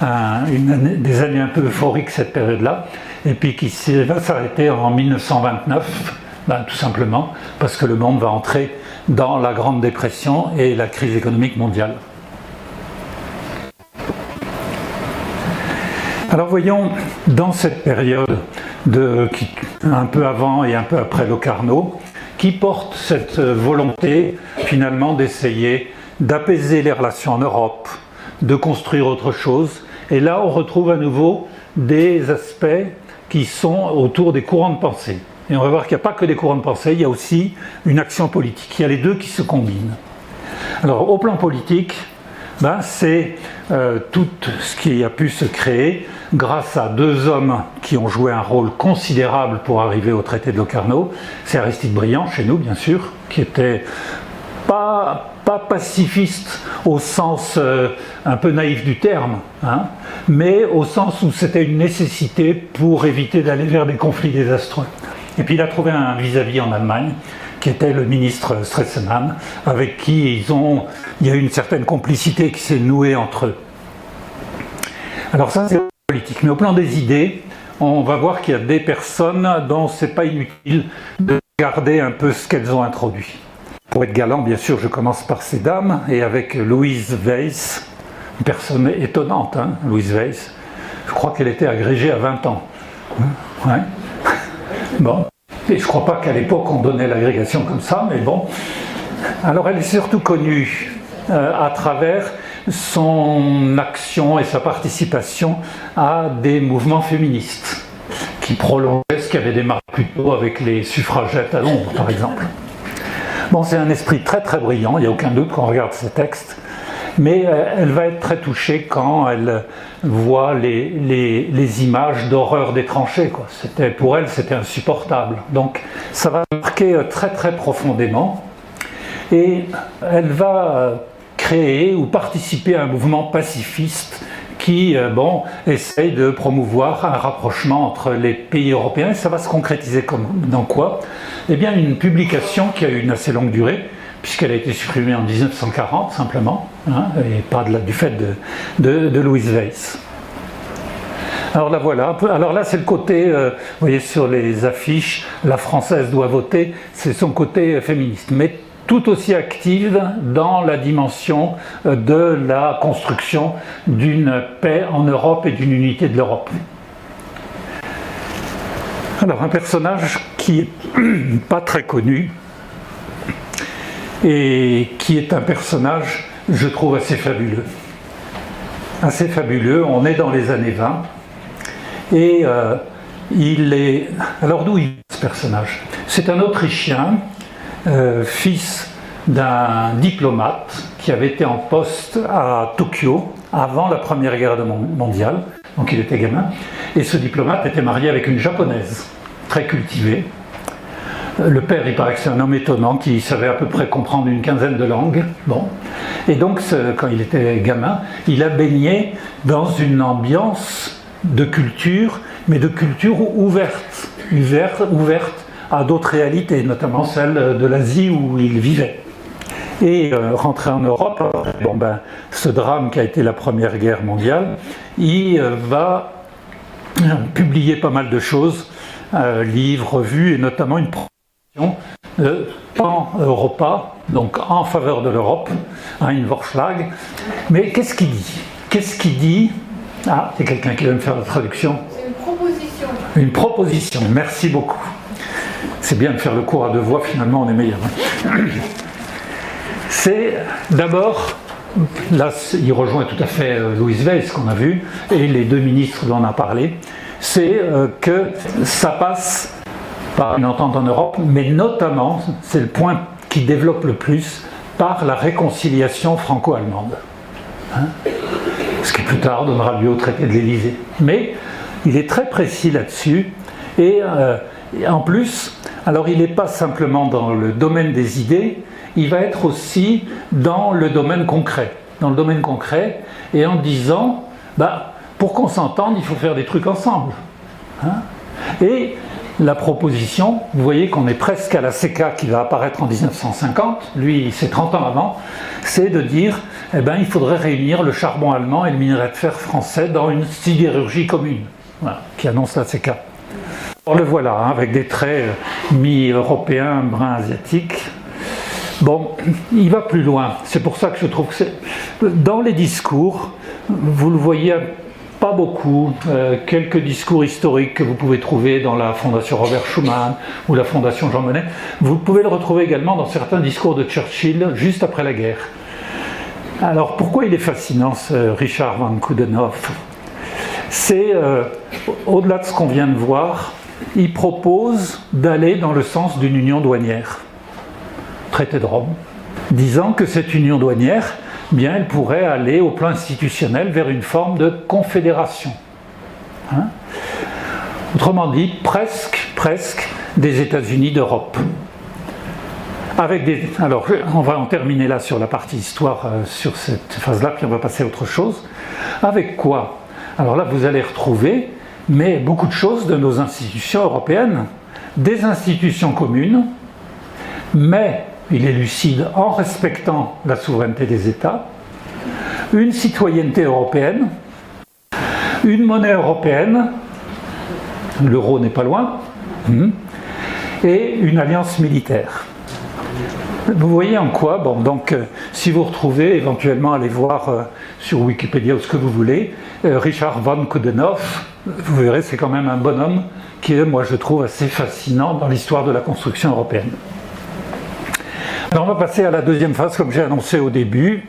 des années un peu euphoriques cette période-là, et puis qui va s'arrêter en 1929, tout simplement, parce que le monde va entrer dans la Grande Dépression et la crise économique mondiale. Alors voyons, dans cette période un peu avant et un peu après Locarno, qui porte cette volonté finalement d'essayer d'apaiser les relations en Europe, de construire autre chose. Et là, on retrouve à nouveau des aspects qui sont autour des courants de pensée. Et on va voir qu'il n'y a pas que des courants de pensée, il y a aussi une action politique. Il y a les deux qui se combinent. Alors, au plan politique, c'est tout ce qui a pu se créer grâce à deux hommes qui ont joué un rôle considérable pour arriver au traité de Locarno. C'est Aristide Briand, chez nous bien sûr, qui était pas pacifiste au sens un peu naïf du terme, hein, mais au sens où c'était une nécessité pour éviter d'aller vers des conflits désastreux. Et puis il a trouvé un vis-à-vis en Allemagne, qui était le ministre Stresemann, avec qui il y a eu une certaine complicité qui s'est nouée entre eux. Alors ça, c'est politique. Mais au plan des idées, on va voir qu'il y a des personnes dont c'est pas inutile de regarder un peu ce qu'elles ont introduit. Pour être galant, bien sûr, je commence par ces dames, et avec Louise Weiss, une personne étonnante, hein, Louise Weiss. Je crois qu'elle était agrégée à 20 ans. Ouais. Bon. Et je ne crois pas qu'à l'époque on donnait l'agrégation comme ça, mais bon. Alors elle est surtout connue à travers son action et sa participation à des mouvements féministes qui prolongeaient ce qu'avait démarré plus tôt avec les suffragettes à Londres, par exemple. Bon, c'est un esprit très très brillant, il n'y a aucun doute quand on regarde ses textes, mais elle va être très touchée quand elle voit les images d'horreur des tranchées, quoi. Pour elle, c'était insupportable. Donc ça va marquer très très profondément, et elle va créer ou participer à un mouvement pacifiste qui essaye de promouvoir un rapprochement entre les pays européens. Et ça va se concrétiser dans quoi? Eh bien, une publication qui a eu une assez longue durée, puisqu'elle a été supprimée en 1940 simplement, hein, et pas du fait de Louise Weiss. Alors là voilà, alors là c'est le côté, vous voyez sur les affiches, la française doit voter, c'est son côté féministe, mais tout aussi active dans la dimension de la construction d'une paix en Europe et d'une unité de l'Europe. Alors un personnage qui n'est pas très connu, et qui est un personnage, je trouve, assez fabuleux. Assez fabuleux, on est dans les années 20, et il est... Alors d'où il vient ce personnage? C'est un Autrichien, fils d'un diplomate qui avait été en poste à Tokyo avant la Première Guerre mondiale, donc il était gamin, et ce diplomate était marié avec une japonaise, très cultivée. Le père, il paraît que c'est un homme étonnant qui savait à peu près comprendre une quinzaine de langues. Bon. Et donc, quand il était gamin, il a baigné dans une ambiance de culture, mais de culture ouverte à d'autres réalités, notamment celle de l'Asie où il vivait. Et rentré en Europe, ce drame qui a été la Première Guerre mondiale, il va publier pas mal de choses, livres, revues, et notamment une proposition de Pan-Europa, donc en faveur de l'Europe, une Vorschlag. Mais qu'est-ce qu'il dit? Qu'est-ce qu'il dit? Ah, c'est quelqu'un qui va me faire la traduction. C'est une proposition. Une proposition, merci beaucoup. C'est bien de faire le cours à deux voix, finalement on est meilleur. C'est d'abord, là il rejoint tout à fait Louise Weiss qu'on a vu, et les deux ministres dont on a parlé, c'est que ça passe par une entente en Europe, mais notamment, c'est le point qui développe le plus, par la réconciliation franco-allemande. Ce qui plus tard donnera lieu au traité de l'Élysée. Mais il est très précis là-dessus, et en plus, alors il n'est pas simplement dans le domaine des idées, il va être aussi dans le domaine concret. Dans le domaine concret, et en disant, pour qu'on s'entende, il faut faire des trucs ensemble. Et la proposition, vous voyez qu'on est presque à la CECA qui va apparaître en 1950, lui c'est 30 ans avant, c'est de dire, il faudrait réunir le charbon allemand et le minerai de fer français dans une sidérurgie commune, voilà, qui annonce la CECA. Alors le voilà, avec des traits mi-européens, brun asiatiques. Bon, il va plus loin. C'est pour ça que je trouve que dans les discours, vous le voyez pas beaucoup, quelques discours historiques que vous pouvez trouver dans la Fondation Robert Schuman ou la Fondation Jean Monnet. Vous pouvez le retrouver également dans certains discours de Churchill juste après la guerre. Alors pourquoi il est fascinant ce Richard von Coudenhove? C'est, au-delà de ce qu'on vient de voir, il propose d'aller dans le sens d'une union douanière. Traité de Rome, disant que cette union douanière, elle pourrait aller au plan institutionnel vers une forme de confédération. Autrement dit, presque des États-Unis d'Europe. Alors, on va en terminer là sur la partie histoire, sur cette phase-là, puis on va passer à autre chose. Avec quoi? Alors là, vous allez retrouver, mais beaucoup de choses de nos institutions européennes, des institutions communes, mais il est lucide en respectant la souveraineté des États, une citoyenneté européenne, une monnaie européenne, l'euro n'est pas loin, et une alliance militaire. Vous voyez en quoi, si vous retrouvez, éventuellement allez voir sur Wikipédia ou ce que vous voulez, Richard von Coudenhove, vous verrez c'est quand même un bonhomme qui est, moi je trouve, assez fascinant dans l'histoire de la construction européenne. Alors on va passer à la deuxième phase, comme j'ai annoncé au début.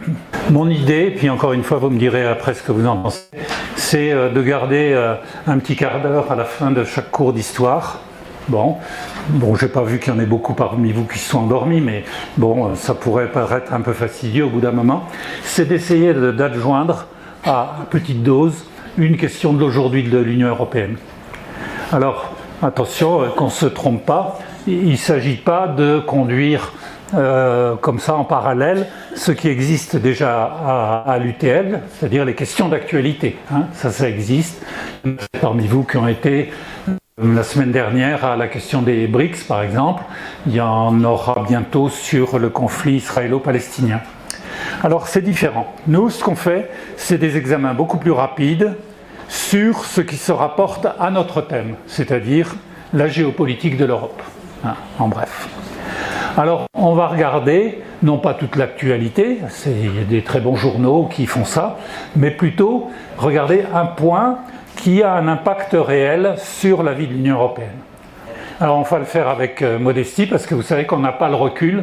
Mon idée, puis encore une fois vous me direz après ce que vous en pensez, c'est de garder un petit quart d'heure à la fin de chaque cours d'histoire. Bon, j'ai pas vu qu'il y en ait beaucoup parmi vous qui se sont endormis, mais ça pourrait paraître un peu fastidieux au bout d'un moment. C'est d'essayer d'adjoindre à petite dose une question de l'aujourd'hui de l'Union européenne. Alors, attention, qu'on ne se trompe pas, il ne s'agit pas de conduire comme ça en parallèle ce qui existe déjà à l'UTL, c'est-à-dire les questions d'actualité. Ça existe. Parmi vous qui ont été la semaine dernière à la question des BRICS par exemple, il y en aura bientôt sur le conflit israélo-palestinien. Alors c'est différent. Nous, ce qu'on fait, c'est des examens beaucoup plus rapides sur ce qui se rapporte à notre thème, c'est-à-dire la géopolitique de l'Europe. En bref. Alors, on va regarder, non pas toute l'actualité, il y a des très bons journaux qui font ça, mais plutôt regarder un point qui a un impact réel sur la vie de l'Union européenne. Alors, on va le faire avec modestie, parce que vous savez qu'on n'a pas le recul.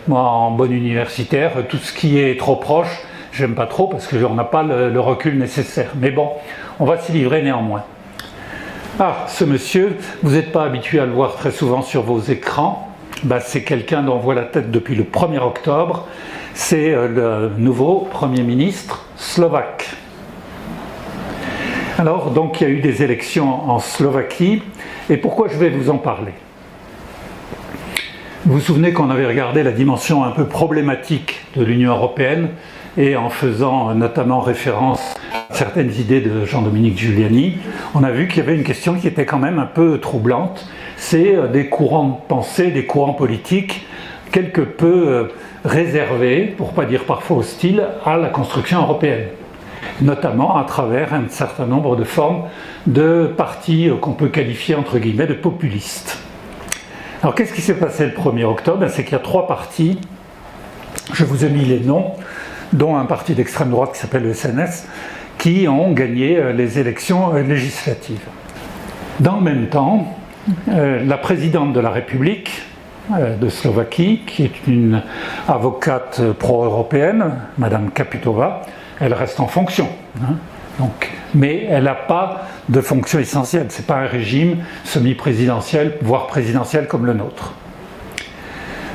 Moi, en bon universitaire, tout ce qui est trop proche, j'aime pas trop, parce qu'on n'a pas le recul nécessaire. Mais bon, on va s'y livrer néanmoins. Ah, ce monsieur, vous n'êtes pas habitué à le voir très souvent sur vos écrans. c'est quelqu'un dont on voit la tête depuis le 1er octobre. C'est le nouveau Premier ministre slovaque. Alors, donc, il y a eu des élections en Slovaquie. Et pourquoi je vais vous en parler ? Vous vous souvenez qu'on avait regardé la dimension un peu problématique de l'Union européenne, et en faisant notamment référence à certaines idées de Jean-Dominique Giuliani, on a vu qu'il y avait une question qui était quand même un peu troublante. C'est des courants de pensée, des courants politiques quelque peu réservés, pour ne pas dire parfois hostiles, à la construction européenne, notamment à travers un certain nombre de formes de partis qu'on peut qualifier entre guillemets de populistes. Alors qu'est-ce qui s'est passé le 1er octobre ? C'est qu'il y a 3 partis, je vous ai mis les noms, dont un parti d'extrême droite qui s'appelle le SNS, qui ont gagné les élections législatives. Dans le même temps, la présidente de la République de Slovaquie, qui est une avocate pro-européenne, Madame Kaputova, elle reste en fonction. Mais elle n'a pas de fonction essentielle. Ce n'est pas un régime semi-présidentiel, voire présidentiel comme le nôtre.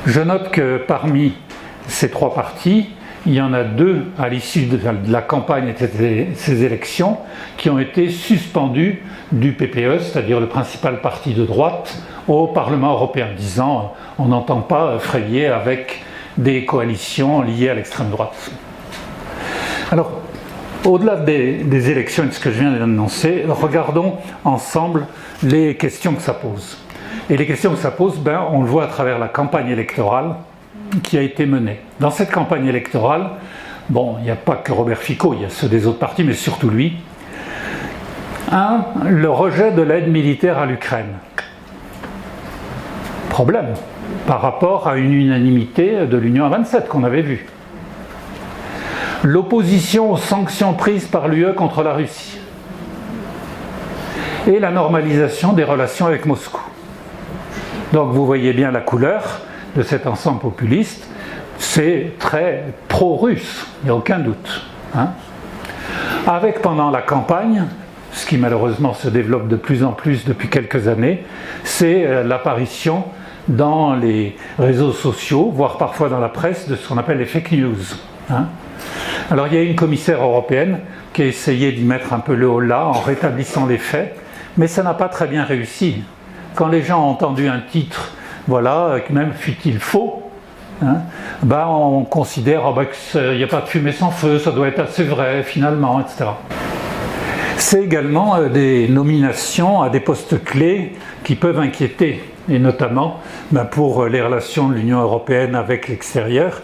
Je note que parmi ces 3 partis, il y en a 2 à l'issue de la campagne de ces élections qui ont été suspendus du PPE, c'est-à-dire le principal parti de droite, au Parlement européen, disant on n'entend pas frayer avec des coalitions liées à l'extrême droite. Alors, au-delà des élections et de ce que je viens d'annoncer, regardons ensemble les questions que ça pose. Et les questions que ça pose, on le voit à travers la campagne électorale qui a été menée. Dans cette campagne électorale, il n'y a pas que Robert Fico, il y a ceux des autres partis, mais surtout lui. Le rejet de l'aide militaire à l'Ukraine. Problème par rapport à une unanimité de l'Union à 27 qu'on avait vue. L'opposition aux sanctions prises par l'UE contre la Russie. Et la normalisation des relations avec Moscou. Donc vous voyez bien la couleur de cet ensemble populiste, c'est très pro-russe, il n'y a aucun doute. Avec pendant la campagne, ce qui malheureusement se développe de plus en plus depuis quelques années, c'est l'apparition dans les réseaux sociaux, voire parfois dans la presse, de ce qu'on appelle les fake news. Alors il y a une commissaire européenne qui a essayé d'y mettre un peu le holà en rétablissant les faits, mais ça n'a pas très bien réussi. Quand les gens ont entendu un titre, même fut-il faux, on considère qu'il n'y a pas de fumée sans feu, ça doit être assez vrai finalement, etc. C'est également des nominations à des postes clés qui peuvent inquiéter, et notamment pour les relations de l'Union européenne avec l'extérieur,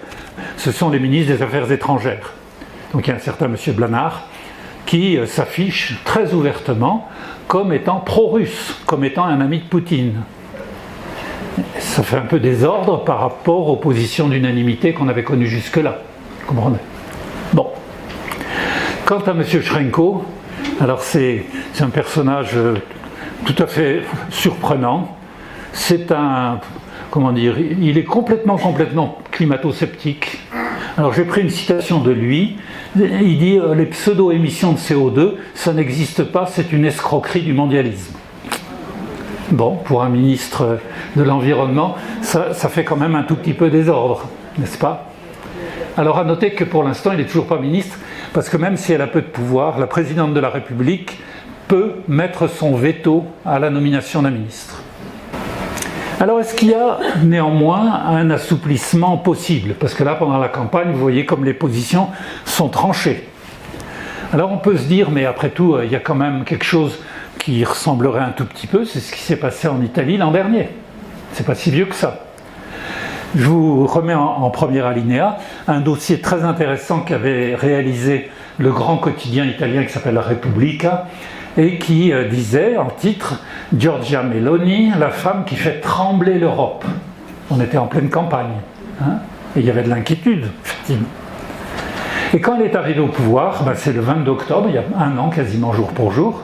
ce sont les ministres des Affaires étrangères. Donc il y a un certain M. Blanard qui s'affiche très ouvertement comme étant pro-russe, comme étant un ami de Poutine. Ça fait un peu désordre par rapport aux positions d'unanimité qu'on avait connues jusque-là. Vous comprenez ? Bon. Quant à M. Shchenko, alors c'est un personnage tout à fait surprenant. C'est il est complètement climato-sceptique. Alors j'ai pris une citation de lui. Il dit « Les pseudo-émissions de CO2, ça n'existe pas, c'est une escroquerie du mondialisme ». Bon, pour un ministre de l'Environnement, ça fait quand même un tout petit peu désordre, n'est-ce pas ? Alors à noter que pour l'instant, il n'est toujours pas ministre, parce que même si elle a peu de pouvoir, la présidente de la République peut mettre son veto à la nomination d'un ministre. Alors est-ce qu'il y a néanmoins un assouplissement possible ? Parce que là, pendant la campagne, vous voyez comme les positions sont tranchées. Alors on peut se dire, mais après tout, il y a quand même quelque chose qui ressemblerait un tout petit peu, c'est ce qui s'est passé en Italie l'an dernier. C'est pas si vieux que ça. Je vous remets en premier alinéa un dossier très intéressant qu'avait réalisé le grand quotidien italien qui s'appelle La Repubblica et qui disait en titre « Giorgia Meloni, la femme qui fait trembler l'Europe ». On était en pleine campagne, et il y avait de l'inquiétude, effectivement. Et quand elle est arrivée au pouvoir, c'est le 22 octobre, il y a un an quasiment jour pour jour,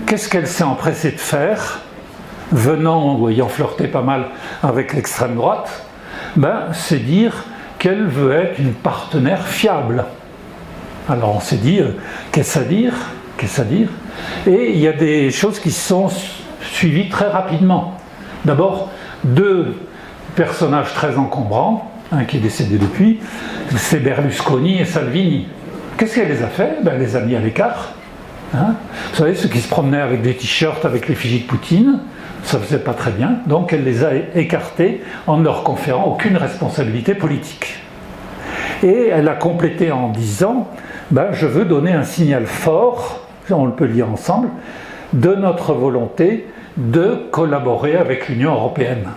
qu'est-ce qu'elle s'est empressée de faire, venant ou ayant flirté pas mal avec l'extrême droite, c'est dire qu'elle veut être une partenaire fiable. Alors on s'est dit, qu'est-ce à dire ? Et il y a des choses qui sont suivies très rapidement. D'abord, deux personnages très encombrants, un qui est décédé depuis, c'est Berlusconi et Salvini. Qu'est-ce qu'elle les a fait? Elle les a mis à l'écart. Hein, vous savez, ceux qui se promenaient avec des t-shirts avec l'effigie de Poutine, ça ne faisait pas très bien, donc elle les a écartés en ne leur conférant aucune responsabilité politique. Et elle a complété en disant je veux donner un signal fort, on le peut lire ensemble, de notre volonté de collaborer avec l'Union européenne.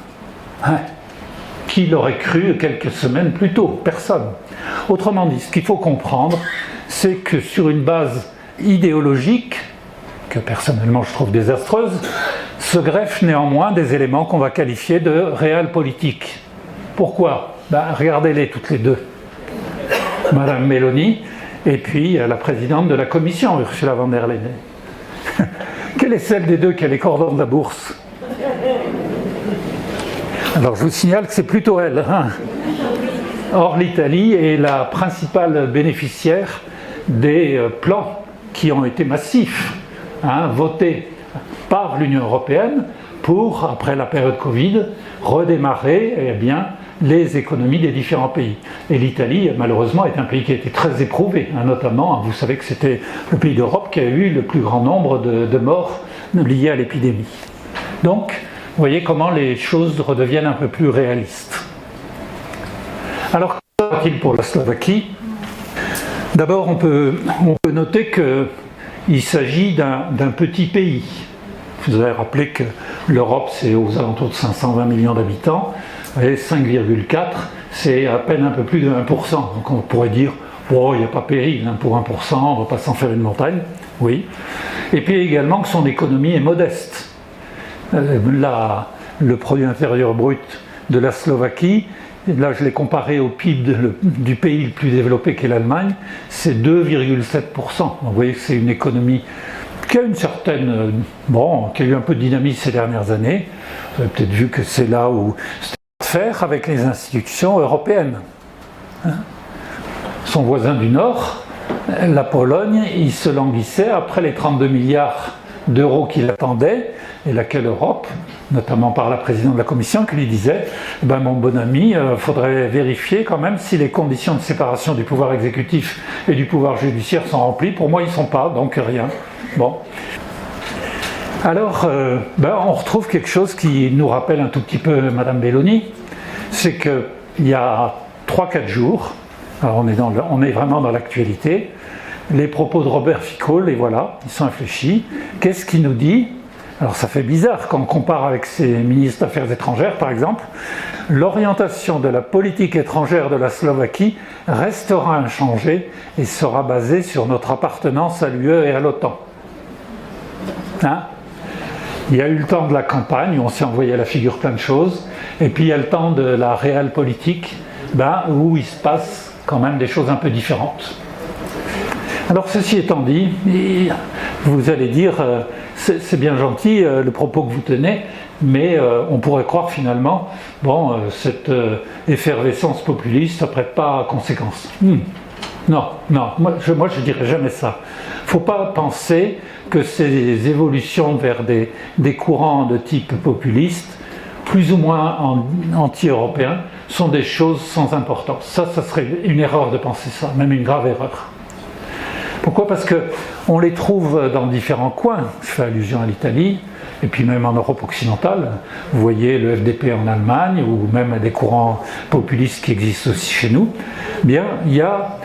Hein, qui l'aurait cru quelques semaines plus tôt? Personne. Autrement dit, ce qu'il faut comprendre, c'est que sur une base idéologique, que personnellement je trouve désastreuse, se greffent néanmoins des éléments qu'on va qualifier de réel politique. Pourquoi? Regardez-les toutes les deux. Madame Meloni et puis la présidente de la Commission, Ursula von der Leyen. Quelle est celle des deux qui a les cordons de la bourse? Alors je vous signale que c'est plutôt elle. Hein. Or l'Italie est la principale bénéficiaire des plans qui ont été massifs, votés par l'Union européenne pour, après la période Covid, redémarrer les économies des différents pays. Et l'Italie, malheureusement, est un pays qui a été très éprouvé, notamment, vous savez que c'était le pays d'Europe qui a eu le plus grand nombre de morts liés à l'épidémie. Donc, vous voyez comment les choses redeviennent un peu plus réalistes. Alors, qu'en est-il pour la Slovaquie? D'abord, on peut noter qu'il s'agit d'un petit pays. Vous avez rappelé que l'Europe, c'est aux alentours de 520 millions d'habitants, et 5,4, c'est à peine un peu plus de 1%. Donc on pourrait dire, il n'y a pas péril pour 1%, on ne va pas s'en faire une montagne. Oui. Et puis également que son économie est modeste. Le produit intérieur brut de la Slovaquie, là je l'ai comparé au PIB du pays le plus développé qu'est l'Allemagne, c'est 2,7%. Donc vous voyez que c'est une économie qui a une certaine, qui a eu un peu de dynamisme ces dernières années. Vous avez peut-être vu que c'est là où c'est à faire avec les institutions européennes. Son voisin du Nord, la Pologne, il se languissait après les 32 milliards d'euros qu'il attendait, et laquelle Europe, notamment par la présidente de la Commission, qui lui disait mon bon ami, faudrait vérifier quand même si les conditions de séparation du pouvoir exécutif et du pouvoir judiciaire sont remplies. Pour moi, ils ne sont pas, donc rien. Bon. Alors, on retrouve quelque chose qui nous rappelle un tout petit peu Madame Meloni, c'est qu'il y a 3-4 jours, alors on est vraiment dans l'actualité, les propos de Robert Fico, les voilà, ils sont infléchis. Qu'est-ce qu'il nous dit? Alors ça fait bizarre quand on compare avec ses ministres d'Affaires étrangères, par exemple. L'orientation de la politique étrangère de la Slovaquie restera inchangée et sera basée sur notre appartenance à l'UE et à l'OTAN. Il y a eu le temps de la campagne où on s'est envoyé à la figure plein de choses, et puis il y a le temps de la réelle politique, où il se passe quand même des choses un peu différentes. Alors ceci étant dit, vous allez dire, c'est bien gentil le propos que vous tenez, mais on pourrait croire finalement, cette effervescence populiste ne prête pas à conséquence. Non, moi je dirais jamais ça. Il ne faut pas penser que ces évolutions vers des courants de type populiste, plus ou moins anti-européens, sont des choses sans importance. Ça serait une erreur de penser ça, même une grave erreur. Pourquoi? Parce qu'on les trouve dans différents coins. Je fais allusion à l'Italie, et puis même en Europe occidentale. Vous voyez le FDP en Allemagne, ou même des courants populistes qui existent aussi chez nous. Il y a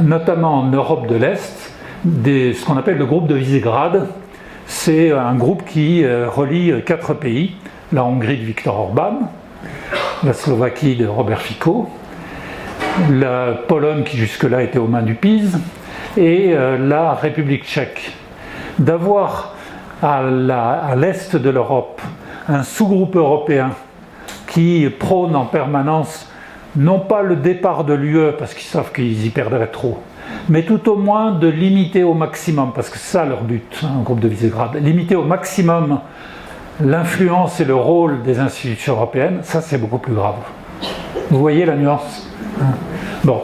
notamment en Europe de l'Est, ce qu'on appelle le groupe de Visegrad. C'est un groupe qui relie 4 pays, la Hongrie de Viktor Orban, la Slovaquie de Robert Fico, la Pologne qui jusque-là était aux mains du PiS, et la République tchèque. D'avoir à l'est de l'Europe un sous-groupe européen qui prône en permanence non pas le départ de l'UE parce qu'ils savent qu'ils y perdraient trop, mais tout au moins de limiter au maximum, parce que c'est ça leur but, un groupe de Visegrad, limiter au maximum l'influence et le rôle des institutions européennes, ça c'est beaucoup plus grave. Vous voyez la nuance? Bon.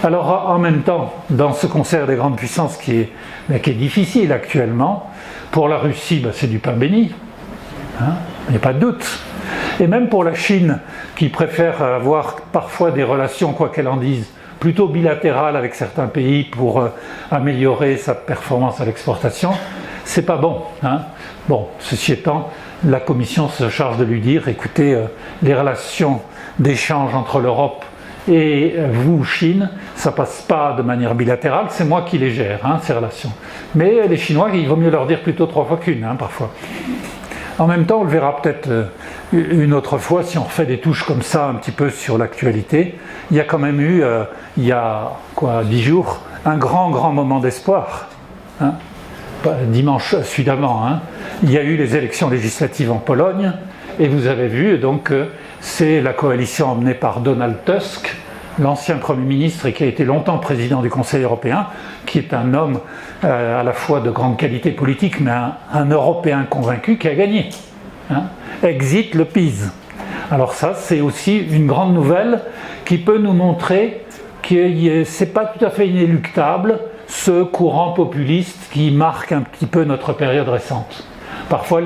Alors en même temps, dans ce concert des grandes puissances qui est difficile actuellement, pour la Russie, c'est du pain béni. il n'y a pas de doute. Et même pour la Chine, qui préfère avoir parfois des relations, quoi qu'elle en dise, plutôt bilatérales avec certains pays pour améliorer sa performance à l'exportation, c'est pas bon. Hein. Bon, ceci étant, la Commission se charge de lui dire, écoutez, les relations d'échange entre l'Europe et vous, Chine, ça passe pas de manière bilatérale, c'est moi qui les gère, hein, ces relations. Mais les Chinois, il vaut mieux leur dire plutôt 3 fois qu'une, hein, parfois. En même temps, on le verra peut-être une autre fois si on refait des touches comme ça un petit peu sur l'actualité. Il y a quand même eu, il y a 10 jours, un grand moment d'espoir. Hein. Dimanche suivant, hein. Il y a eu les élections législatives en Pologne et vous avez vu donc c'est la coalition emmenée par Donald Tusk, l'ancien Premier ministre et qui a été longtemps président du Conseil européen, qui est un homme à la fois de grande qualité politique, mais un Européen convaincu qui a gagné. Hein. Exit le PiS. Alors ça, c'est aussi une grande nouvelle qui peut nous montrer que ce n'est pas tout à fait inéluctable, ce courant populiste qui marque un petit peu notre période récente. Parfois,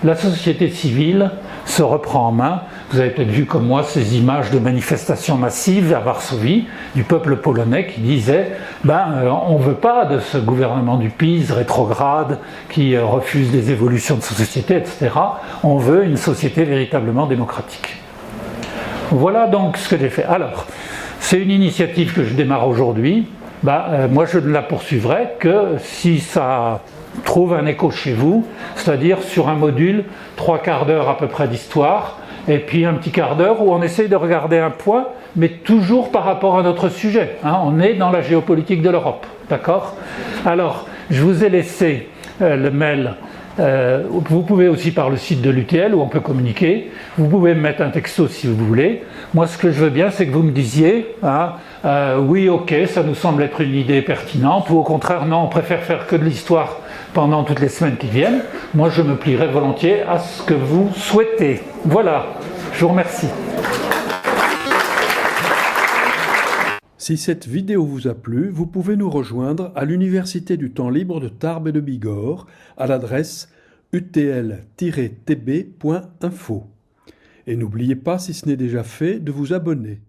la société civile se reprend en main. Vous avez peut-être vu comme moi ces images de manifestations massives à Varsovie du peuple polonais qui disait on ne veut pas de ce gouvernement du PiS rétrograde qui refuse les évolutions de sa société, etc. On veut une société véritablement démocratique. Voilà donc ce que j'ai fait. Alors, c'est une initiative que je démarre aujourd'hui. Moi, je ne la poursuivrai que si ça trouve un écho chez vous, c'est-à-dire sur un module, 3/4 d'heure à peu près d'histoire, et puis un petit quart d'heure où on essaye de regarder un point, mais toujours par rapport à notre sujet. Hein, on est dans la géopolitique de l'Europe, d'accord ? Alors, je vous ai laissé le mail. Vous pouvez aussi par le site de l'UTL où on peut communiquer. Vous pouvez me mettre un texto si vous voulez. Moi, ce que je veux bien, c'est que vous me disiez oui, ok, ça nous semble être une idée pertinente, ou au contraire, non, on préfère faire que de l'histoire pendant toutes les semaines qui viennent. Moi, je me plierai volontiers à ce que vous souhaitez. Voilà, je vous remercie. Si cette vidéo vous a plu, vous pouvez nous rejoindre à l'Université du temps libre de Tarbes et de Bigorre à l'adresse utl-tb.info. Et n'oubliez pas, si ce n'est déjà fait, de vous abonner.